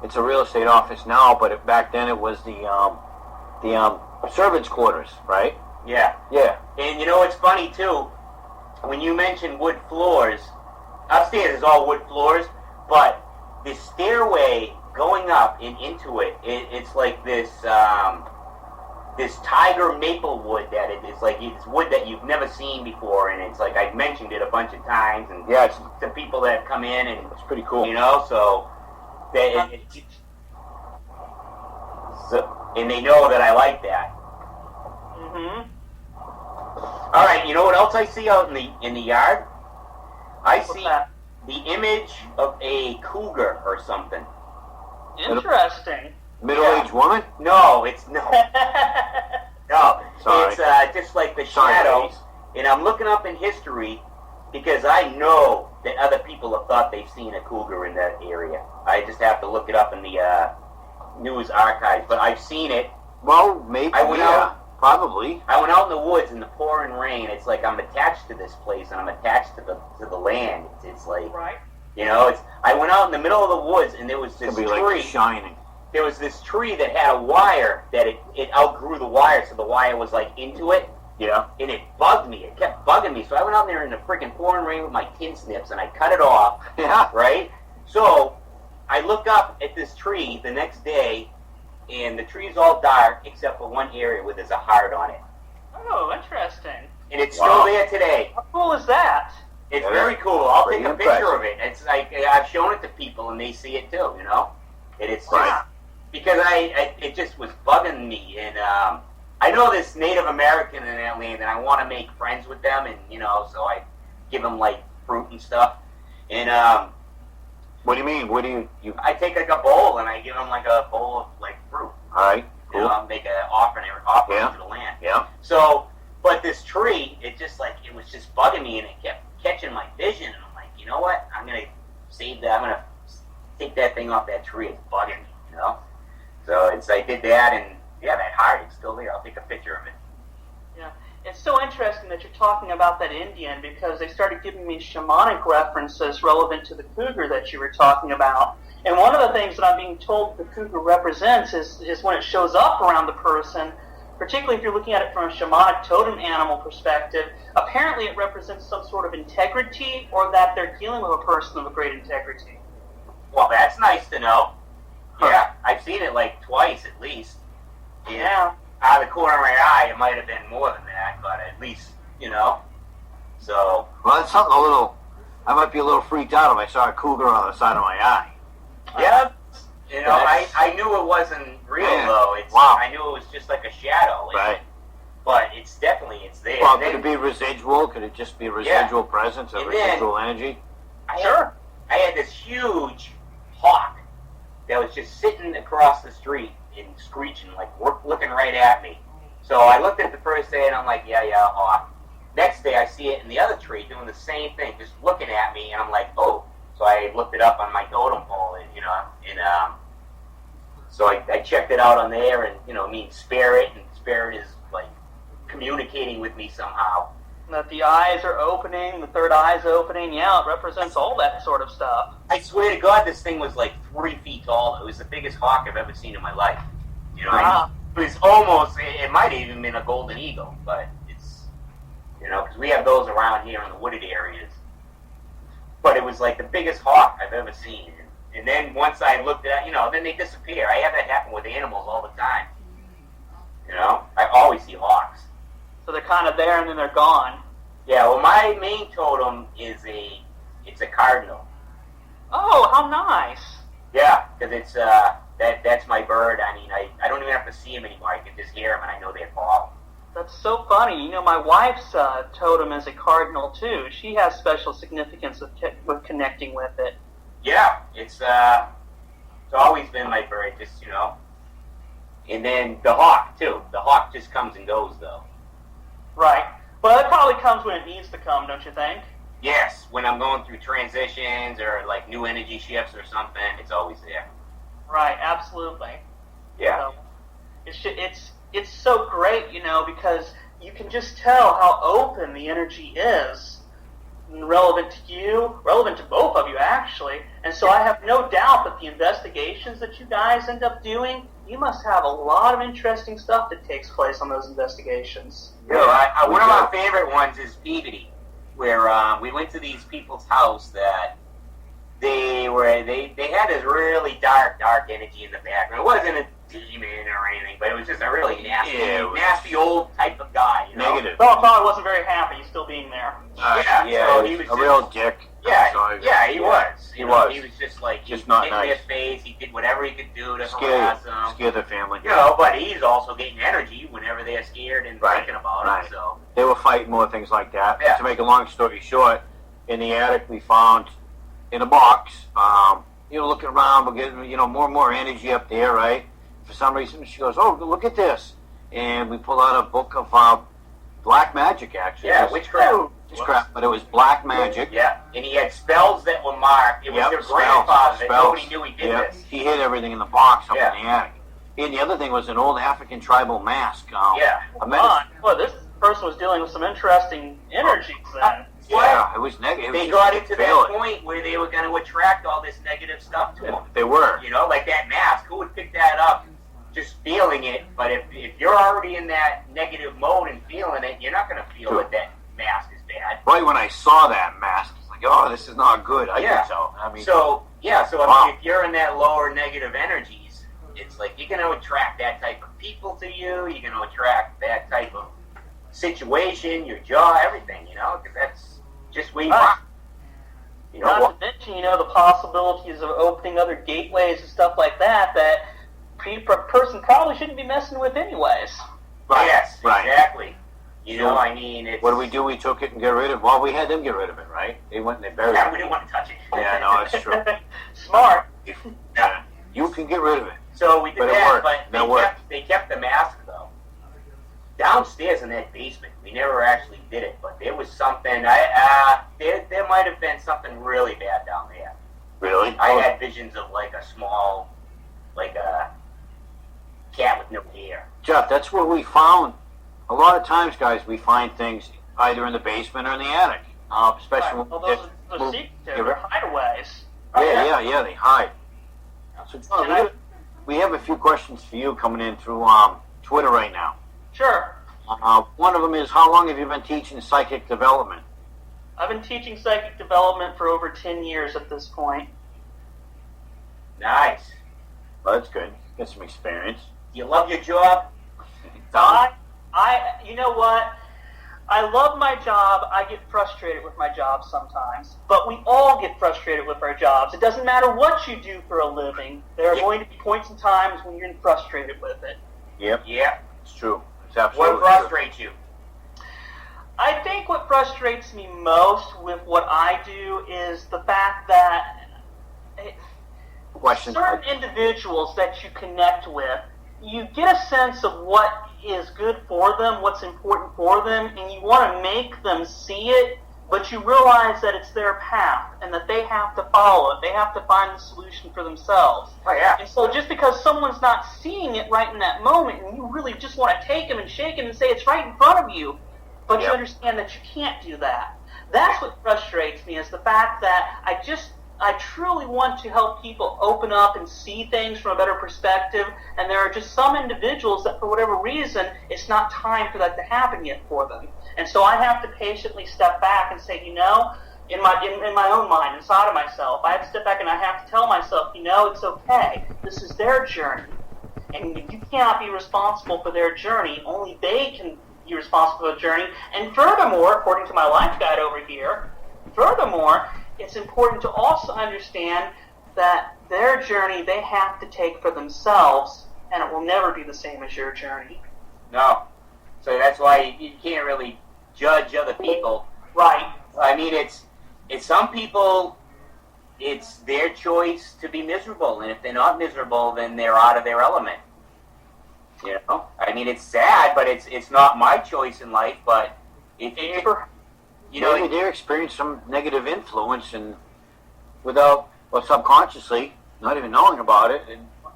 it's a real estate office now, but back then it was the servants' quarters, right? Yeah. Yeah. And you know, it's funny too, when you mention wood floors, upstairs is all wood floors, but the stairway going up and into it, it's like this this tiger maple wood that it's like, it's wood that you've never seen before, and it's like, I've mentioned it a bunch of times, and yeah, it's the people that come in, and it's pretty cool. You know, so and they know that I like that. Mm-hmm. All right, you know what else I see out in the yard? I see the image of a cougar or something. Interesting. Middle-aged woman? No, it's no. No, Sorry. it's just like the shadows. And I'm looking up in history because I know that other people have thought they've seen a cougar in that area. I just have to look it up in the news archives, but I've seen it. Well, maybe. Probably. I went out in the woods in the pouring rain. It's like I'm attached to this place, and I'm attached to the land. It's like, right. You know, I went out in the middle of the woods, and there was this tree. Like shining. There was this tree that had a wire that it outgrew the wire, so the wire was like into it. Yeah. And it bugged me. It kept bugging me. So I went out there in the freaking pouring rain with my tin snips, and I cut it off. Yeah. Right? So I look up at this tree the next day, and the tree's all dark except for one area where there's a heart on it. Oh, interesting. And it's still there today. How cool is that? It's very cool. I'll take a Pretty picture of it. It's like, I've shown it to people, and they see it too, you know? And it's just, because it just was bugging me. And I know this Native American in that land, and I want to make friends with them, and, you know, so I give them, like, fruit and stuff. And, what do you mean? What do you... I take, like, a bowl, and I give them, like, a bowl of, like, fruit. All right, cool. You know, make an offering to the land. Yeah. So, but this tree, it just, like, it was just bugging me, and it kept catching my vision, and I'm like, you know what? I'm going to save that. I'm going to take that thing off that tree. It's bugging me, you know? So I did that, and, yeah, that heart is still there. I'll take a picture of it. Yeah. It's so interesting that you're talking about that Indian, because they started giving me shamanic references relevant to the cougar that you were talking about. And one of the things that I'm being told the cougar represents is when it shows up around the person, particularly if you're looking at it from a shamanic totem animal perspective, apparently it represents some sort of integrity, or that they're dealing with a person of a great integrity. Well, that's nice to know. Yeah, I've seen it like twice at least. Yeah. Out of the corner of my eye, it might have been more than that, but at least, you know. So. Well, that's something a little... I might be a little freaked out if I saw a cougar on the side of my eye. Yeah. You know, I knew it wasn't real, though. I knew it was just like a shadow. Right. But it's definitely, it's there. Well, could it be residual? Could it just be a residual presence, a residual energy? I had this huge hawk that was just sitting across the street and screeching, like looking right at me. So I looked at it the first day, and I'm like, yeah, hawk. Next day, I see it in the other tree doing the same thing, just looking at me, and I'm like, oh. So I looked it up on my totem pole, and, you know, so I checked it out on there, and, you know, means spirit, and spirit is, like, communicating with me somehow. That the eyes are opening, the third eye's opening, yeah, it represents all that sort of stuff. I swear to God, this thing was like 3 feet tall. It was the biggest hawk I've ever seen in my life. You know, it was almost, it might have even been a golden eagle, but it's, you know, because we have those around here in the wooded areas. But it was like the biggest hawk I've ever seen. And then once I looked at, you know, then they disappear. I have that happen with animals all the time. You know, I always see hawks. So they're kind of there and then they're gone. Yeah, well, my main totem is it's a cardinal. Oh, how nice. Yeah, because it's, that's my bird. I mean, I don't even have to see him anymore. I can just hear him, and I know they're fall. That's so funny. You know, my wife's totem is a cardinal, too. She has special significance with connecting with it. Yeah, it's always been my bird, just, you know. And then the hawk, too. The hawk just comes and goes, though. Right. Well, it probably comes when it needs to come, don't you think? Yes, when I'm going through transitions or like new energy shifts or something, it's always there. Right, absolutely. Yeah. So it's so great, because you can just tell how open the energy is, relevant to you, relevant to both of you actually. And so I have no doubt that the investigations that you guys end up doing, you must have a lot of interesting stuff that takes place on those investigations. Yeah, one of my favorite ones is Peabody, where we went to these people's house that they had this really dark energy in the background. It wasn't a demon or anything, but it was just a really nasty old type of guy. Negative. Well, probably wasn't very happy still being there. So he was a real dick. He was. He was just like, just not nice. In his face, he did whatever he could do to harass them. Scare the family. But he's also getting energy whenever they're scared and thinking about it. So they were fighting more things like that. Yeah. To make a long story short, in the attic we found in a box. Looking around, we're getting more and more energy up there, right? For some reason, she goes, "Oh, look at this," and we pull out a book of black magic, actually. Yeah, witchcraft. Witchcraft, but it was black magic. Yeah, and he had spells that were marked. It was their grandfather that nobody knew he did this. He hid everything in the box up in the attic. And the other thing was an old African tribal mask. Well, this person was dealing with some interesting energies then. Yeah, it was negative. They got into that point where they were going to attract all this negative stuff to them. They were. Like that mask. Who would pick that up just feeling it? But if you're already in that negative mode and feeling it, you're not going to feel that mask is bad. Right when I saw that mask, it's like, oh, this is not good. I think so. If you're in that lower negative energies, it's like you're going to attract that type of people to you. You're going to attract that type of situation, your jaw, everything, because that's just where you are. Not to mention, the possibilities of opening other gateways and stuff like that person probably shouldn't be messing with anyways. Right. Yes, exactly. What do we do? We took it and get rid of it. Well, we had them get rid of it, right? They went and they buried it. Yeah, we didn't want to touch it. Yeah, no, that's true. Smart. Yeah. You can get rid of it. So we did that, but they kept the mask, though. Downstairs in that basement, we never actually did it, but there was something, there might have been something really bad down there. Really? I had visions of like a small, like a cat with no hair. Jeff, that's what we found. A lot of times, guys, we find things either in the basement or in the attic. Especially when those secrets, they're hideaways. Yeah, they hide. So, John, we have a few questions for you coming in through Twitter right now. Sure. One of them is, how long have you been teaching psychic development? I've been teaching psychic development for over 10 years at this point. Nice. Well, that's good. Get some experience. You love your job? You know what? I love my job. I get frustrated with my job sometimes. But we all get frustrated with our jobs. It doesn't matter what you do for a living. There are going to be points and times when you're frustrated with it. Yep. Yeah. It's true. It's absolutely What frustrates you? I think what frustrates me most with what I do is the fact that certain individuals that you connect with, you get a sense of what is good for them, what's important for them, and you want to make them see it, but you realize that it's their path and that they have to follow it. They have to find the solution for themselves. Oh, yeah. And so just because someone's not seeing it right in that moment, and you really just want to take them and shake them and say it's right in front of you, but you understand that you can't do that. That's what frustrates me, is the fact that I truly want to help people open up and see things from a better perspective, and there are just some individuals that for whatever reason, it's not time for that to happen yet for them. And so I have to patiently step back and say, in my own mind, inside of myself, I have to step back and I have to tell myself, it's okay. This is their journey. And you cannot be responsible for their journey. Only they can be responsible for the journey. And furthermore, according to my life guide over here, it's important to also understand that their journey they have to take for themselves, and it will never be the same as your journey. No. So that's why you can't really judge other people. Right. I mean, it's some people, it's their choice to be miserable, and if they're not miserable, then they're out of their element. I mean, it's sad, but it's not my choice in life, but maybe they're experiencing some negative influence and without, or subconsciously, not even knowing about it.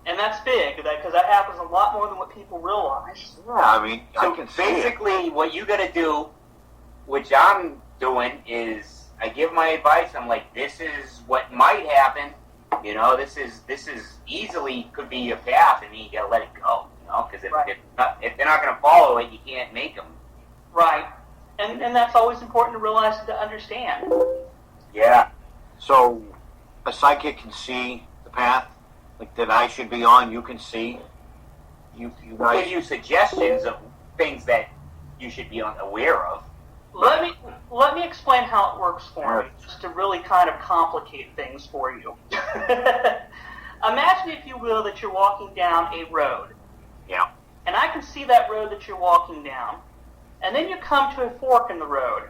And that's big, because that happens a lot more than what people realize. Yeah, I mean, so I can see basically, what you got to do, which I'm doing, is I give my advice. I'm like, this is what might happen. You know, this is easily could be your path, and you got to let it go. You know, because if they're not going to follow it, you can't make them. Right, and that's always important to realize and to understand. Yeah. So, a psychic can see the path, like that I should be on. You can see. You guys Give you suggestions of things that you should be aware of. Let me explain how it works for you, just to really kind of complicate things for you. Imagine, if you will, that you're walking down a road. Yeah. And I can see that road that you're walking down. And then you come to a fork in the road.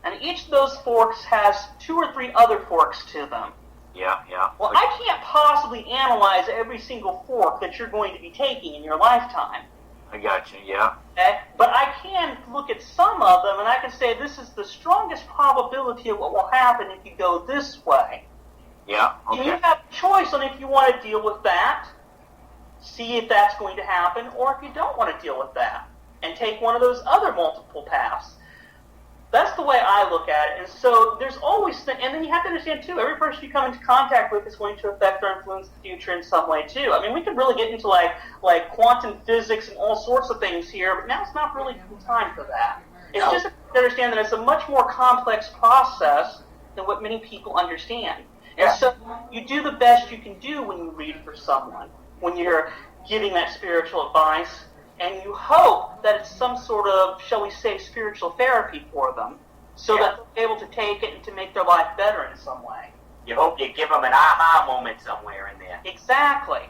And each of those forks has 2 or 3 other forks to them. Yeah. Well, I can't possibly analyze every single fork that you're going to be taking in your lifetime. I got you. Yeah. Okay? But I can look at some of them, and I can say this is the strongest probability of what will happen if you go this way. Yeah. And Okay. you have a choice on if you want to deal with that, see if that's going to happen, or if you don't want to deal with that, and take one of those other multiple paths. That's the way I look at it. And so there's always, and then you have to understand too, every person you come into contact with is going to affect or influence the future in some way too. I mean, we could really get into like quantum physics and all sorts of things here, but now it's not really the time for that. It's just to understand that it's a much more complex process than what many people understand. And so you do the best you can do when you read for someone, when you're giving that spiritual advice, and you hope that it's some sort of, shall we say, spiritual therapy for them, so that they're able to take it and to make their life better in some way. You hope you give them an aha moment somewhere in there. Exactly.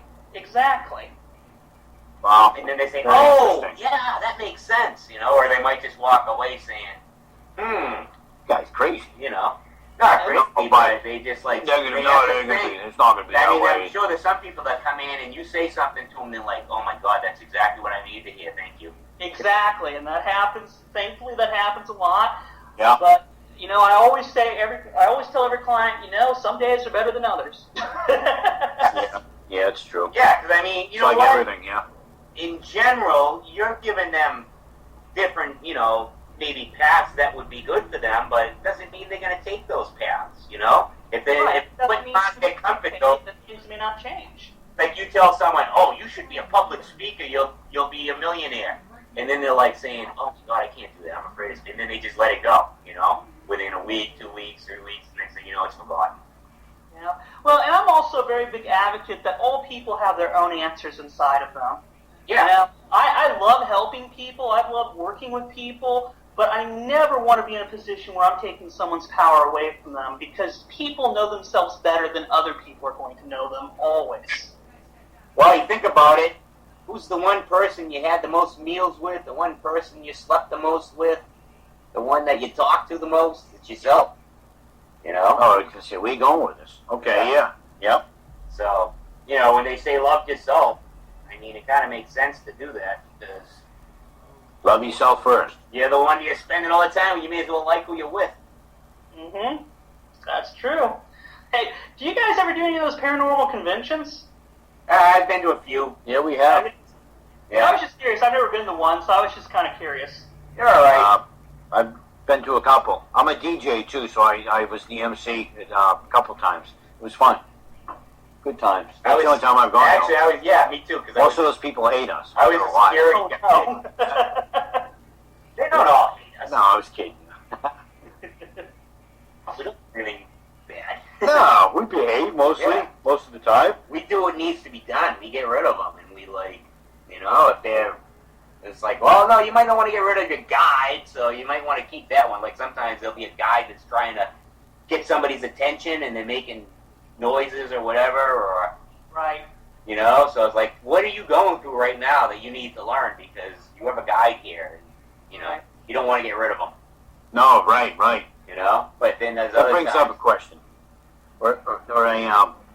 Wow. And then they say, Very oh, interesting. yeah, that makes sense, you know, or they might just walk away saying, Guy's crazy. you know, not crazy, No, but they just like, They're gonna they be, have no, to think. it's not gonna be I that mean, way. I'm sure there's some people that come in and you say something to them, they're like, oh my God, that's exactly what I needed to hear, thank you. Exactly, and that happens, thankfully that happens a lot. Yeah. But, you know, I always tell every client, you know, some days are better than others. Yeah, it's true. Yeah, because I mean, you It's know like what? everything. Yeah. In general, you're giving them different, you know, maybe paths that would be good for them, but it doesn't mean they're going to take those paths, you know? If they put on their comfort zone, that things may not change. like you tell someone, oh, you should be a public speaker, you'll be a millionaire. And then they're like saying, oh, God, I can't do that, I'm afraid of it. And then they just let it go, you know? Within a week, 2 weeks, 3 weeks, next thing you know, it's forgotten. Yeah. Well, and I'm also a very big advocate that all people have their own answers inside of them. Yeah. Now, I love helping people. I love working with people, but I never want to be in a position where I'm taking someone's power away from them, because people know themselves better than other people are going to know them always. Well, you think about it, who's the one person you had the most meals with, the one person you slept the most with, the one that you talked to the most? It's yourself, you know? Oh, you can see where you going with this. Okay. Yeah. Yep. So, you know, when they say love yourself, I mean, it kind of makes sense to do that, because Love yourself first. you're the one you're spending all the time with. You may as well like who you're with. Mm-hmm. That's true. Hey, do you guys ever do any of those paranormal conventions? I've been to a few. Yeah, we have. I was just curious. I've never been to one, so I was just kind of curious. You're all right. I've been to a couple. I'm a DJ too, so I was the MC a couple times. It was fun. Good times. That's the only time I've gone. Actually, me too. Cause Most of those people hate us. I was don't know why. a security guy. They don't all hate us. No, I was kidding. We don't do anything bad. No, we behave mostly, Yeah. most of the time. We do what needs to be done. We get rid of them, and we you know, if they're, it's like, well, no, you might not want to get rid of your guide, so you might want to keep that one. Like sometimes there'll be a guide that's trying to get somebody's attention, and they're making noises or whatever, or Right. you know. So it's like, what are you going through right now that you need to learn, because you have a guide here, and you know, you don't want to get rid of them. No, right. You know, but then there's That other brings times. up a question. Or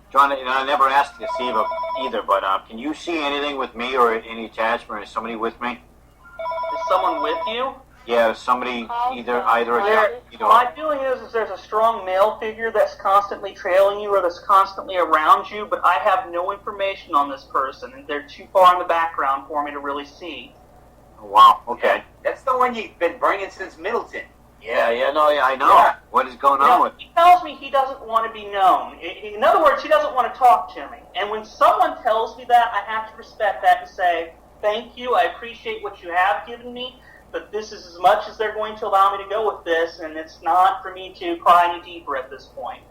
John, and I never asked you Steve either, but can you see anything with me or any attachment or somebody with me? Is someone with you? Yeah, somebody either a jockey or... My feeling is there's a strong male figure that's constantly trailing you or that's constantly around you, but I have no information on this person, and they're too far in the background for me to really see. Oh, wow, okay. That's the one you've been bringing since Middleton. Yeah, I know. Yeah. What is going on with He tells me he doesn't want to be known. In other words, he doesn't want to talk to me. And when someone tells me that, I have to respect that and say, thank you, I appreciate what you have given me, but this is as much as they're going to allow me to go with this, and it's not for me to cry any deeper at this point.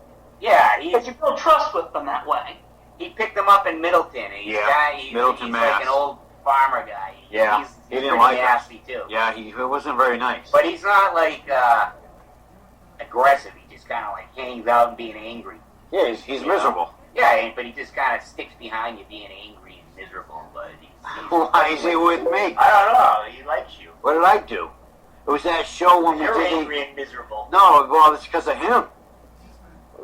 Yeah, Because you build trust with them that way. he picked them up in Middleton. Middleton, he's Mass. like an old farmer guy. He He's didn't pretty like nasty too. Yeah, it wasn't very nice. But he's not like aggressive. He just kind of like hangs out and being angry. Yeah, he's miserable. Yeah, but he just kind of sticks behind you being angry and miserable. But he's Why is he with me? I don't know. He likes you. What did I do? It was that show when You're we did angry and miserable. No, well, it's because of him.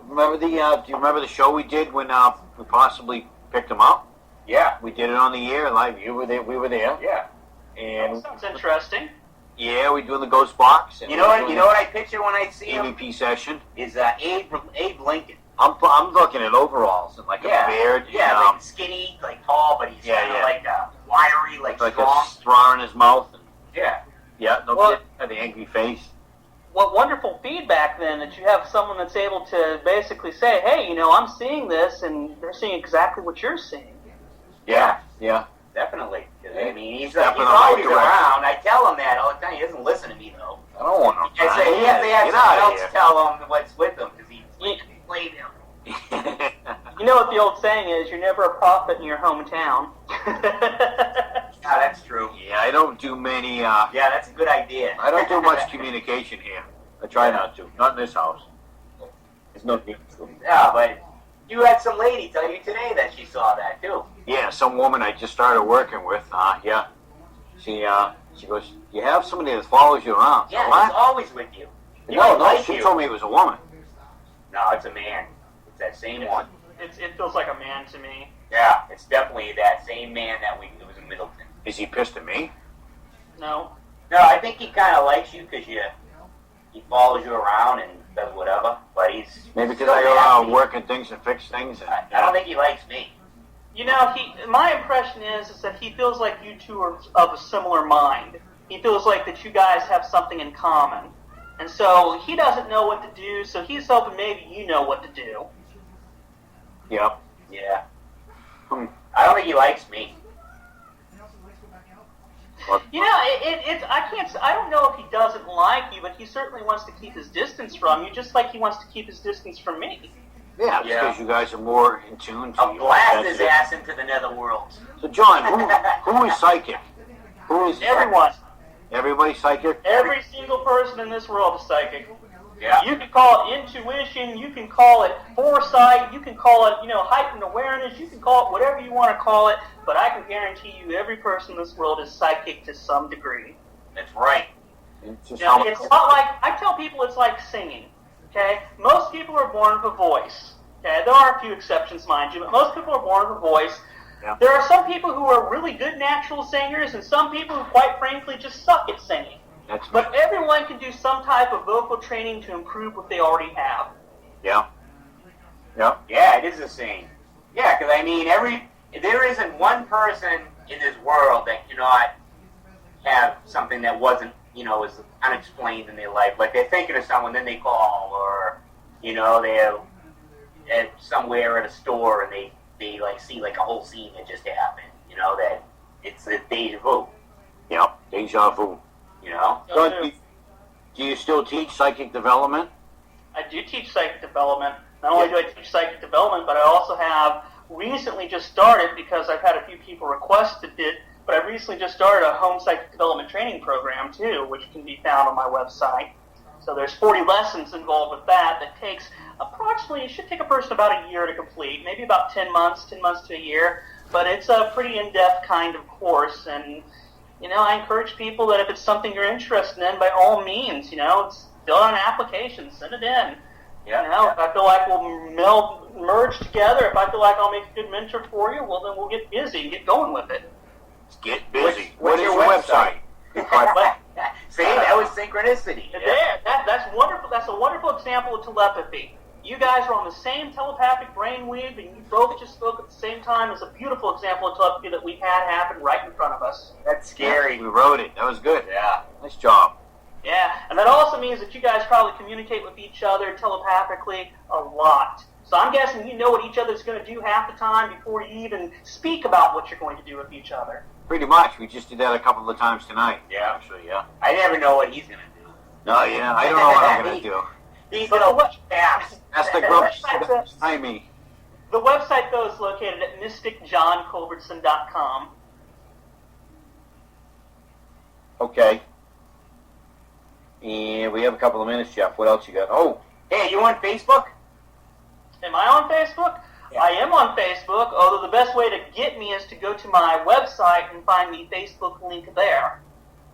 Remember do you remember the show we did when we possibly picked him up? Yeah. We did it on the air live. You were there. We were there. Yeah. And Sounds interesting. yeah, we doing the ghost box. And You know what I picture when I see him EVP session. is Abe Lincoln. I'm looking at overalls and like a beard. Yeah, and, like skinny, like tall, but he's kind of like wiry, like like strong. a straw in his mouth. And, Yeah. yeah, no Well- kid had the angry face. What wonderful feedback then that you have someone that's able to basically say, hey, I'm seeing this, and they're seeing exactly what you're seeing. Yeah. Yeah. Definitely. 'Cause, I mean, he's Stepping always on my direction. around. I tell him that all the time. He doesn't listen to me, though. I don't want him. I say he has to have Get someone out else of tell him what's with him, because he played him. here. You know what the old saying is, you're never a prophet in your hometown. Yeah, that's true. Yeah, I don't do many. Yeah, that's a good idea. I don't do much communication here. I try not to. Not in this house. There's no need to. Yeah, but you had some lady tell you today that she saw that, too. Yeah, some woman I just started working with. Yeah, she goes, you have somebody that follows you around. Yeah, What? he's always with you. He No, might like she you. told me it was a woman. No, it's a man. It's that same one. It feels like a man to me. Yeah, it's definitely that same man that it was in Middleton. Is he pissed at me? No. No, I think he kind of likes you because he follows you around and does whatever. But he's Maybe because still I go around nasty. working things and fix things. And, I don't think he likes me. My impression is that he feels like you two are of a similar mind. He feels like that you guys have something in common. And so he doesn't know what to do, so he's hoping maybe you know what to do. Yep. Yeah. Hmm. I don't think he likes me. I don't know if he doesn't like you, but he certainly wants to keep his distance from you, just like he wants to keep his distance from me. Yeah, Yeah. because you guys are more in tune to I'll blast his ass into the netherworld. So, John, who is psychic? Who is Everyone. Everybody psychic? Every single person in this world is psychic. Yeah. You can call it intuition, you can call it foresight, you can call it, heightened awareness, you can call it whatever you want to call it, but I can guarantee you every person in this world is psychic to some degree. That's right. It's just It's not like, I tell people it's like singing, okay? Most people are born with a voice, okay? There are a few exceptions, mind you, but most people are born with a voice. Yeah. There are some people who are really good natural singers and some people who, quite frankly, just suck at singing. That's But everyone can do some type of vocal training to improve what they already have. yeah. Yeah. Yeah, it is the same. Yeah, because I mean, there isn't one person in this world that cannot have something that wasn't, is unexplained in their life. Like they're thinking of someone, then they call, or they're somewhere at a store and they like see like a whole scene that just happened. That it's a deja vu. Yeah. Deja vu. John, do you still teach psychic development? I do teach psychic development. Not only do I teach psychic development, but I also have recently just started, because I've had a few people request it, but I recently just started a home psychic development training program too, which can be found on my website. So there's 40 lessons involved with that takes approximately, it should take a person about a year to complete, maybe about 10 months to a year, but it's a pretty in-depth kind of course, and I encourage people that if it's something you're interested in, by all means, it's fill out an application, send it in. If I feel like we'll merge together, if I feel like I'll make a good mentor for you, well, then we'll get busy and get going with it. Get busy. What's What is your your website? See, that was synchronicity. There, that's wonderful. That's a wonderful example of telepathy. You guys are on the same telepathic brainwave, and you both just spoke at the same time. It's a beautiful example of telepathy that we had happen right in front of us. That's scary. Yeah, we wrote it. That was good. Yeah. Nice job. Yeah, and that also means that you guys probably communicate with each other telepathically a lot. So I'm guessing you know what each other's going to do half the time before you even speak about what you're going to do with each other. Pretty much. We just did that a couple of times tonight. Yeah. Actually, yeah. I never know what he's going to do. No, yeah. I don't know what I'm going to do. He's going to watch apps. That's the group behind me. The website, though, is located at mysticjohnculbertson.com. Okay. And we have a couple of minutes, Jeff. What else you got? Oh, Hey, you on Facebook? Am I on Facebook? Yeah. I am on Facebook, although the best way to get me is to go to my website and find the Facebook link there.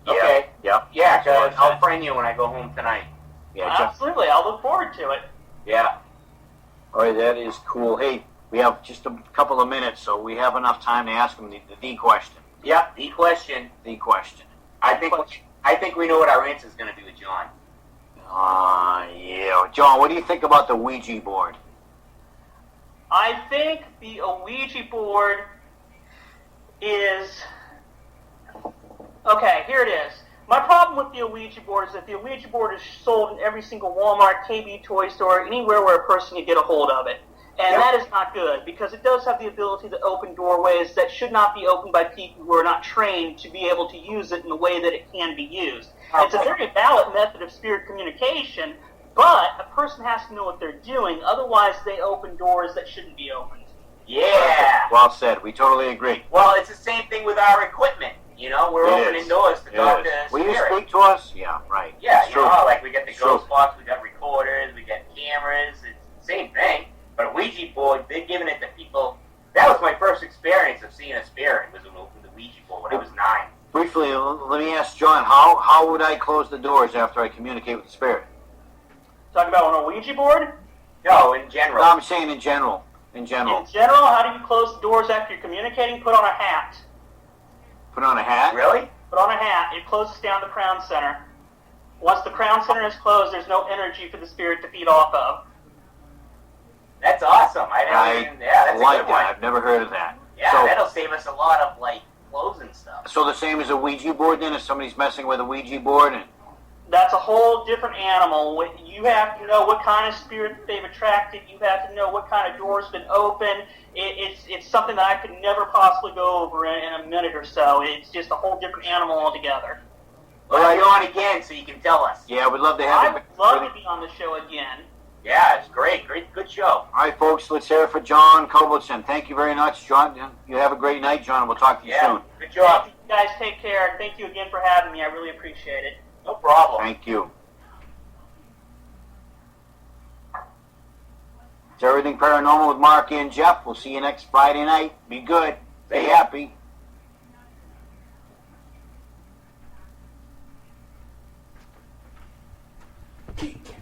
Okay. yeah. Yeah, I'll friend you when I go home tonight. Yeah, Jeff. Absolutely, I'll look forward to it. Yeah. All right, that is cool. Hey, we have just a couple of minutes, so we have enough time to ask them the question. Yeah, the question. The question. I think we know what our answer is going to be with John. Yeah. John, what do you think about the Ouija board? I think the Ouija board is... Okay, here it is. My problem with the Ouija board is that the Ouija board is sold in every single Walmart, KB toy store, anywhere where a person can get a hold of it. And that is not good, because it does have the ability to open doorways that should not be opened by people who are not trained to be able to use it in the way that it can be used. It's a very valid method of spirit communication, but a person has to know what they're doing, otherwise they open doors that shouldn't be opened. Yeah. Well said. We totally agree. Well, it's the same thing with our equipment. You know, we're opening doors to talk to Will you spirit. speak to us? Yeah, right. Yeah, It's you true. know, like we got the It's ghost true. box, we got recorders, we got cameras. It's the same thing. But a Ouija board, they're giving it to people. That was my first experience of seeing a spirit, was with the Ouija board when I was 9. Briefly, let me ask John, how would I close the doors after I communicate with the spirit? Talking about on a Ouija board? No, in general. No, I'm saying in general. In general. In general, how do you close the doors after you're communicating? Put on a hat. Put on a hat? Really? Put on a hat. It closes down the crown center. Once the crown center is closed, there's no energy for the spirit to feed off of. That's awesome. That's like a good one. that. I've never heard of that. Yeah, So- that'll save us a lot of, like, clothes and stuff. So the same as a Ouija board then? If somebody's messing with a Ouija board? And That's a whole different animal. You have to know what kind of spirit they've attracted. You have to know what kind of door's been open. It's something that I could never possibly go over in a minute or so. It's just a whole different animal altogether. Well, you're on again, so you can tell us. yeah, we'd love to I have would you. love to be on the show again. Yeah, it's great. Good show. All right, folks, let's hear it for John Culbertson. Thank you very much, John. You have a great night, John, and we'll talk to you soon. Good job. You guys take care. Thank you again for having me. I really appreciate it. No problem. Thank you. It's Everything Paranormal with Mark and Jeff. We'll see you next Friday night. Be good. Stay happy. Geek.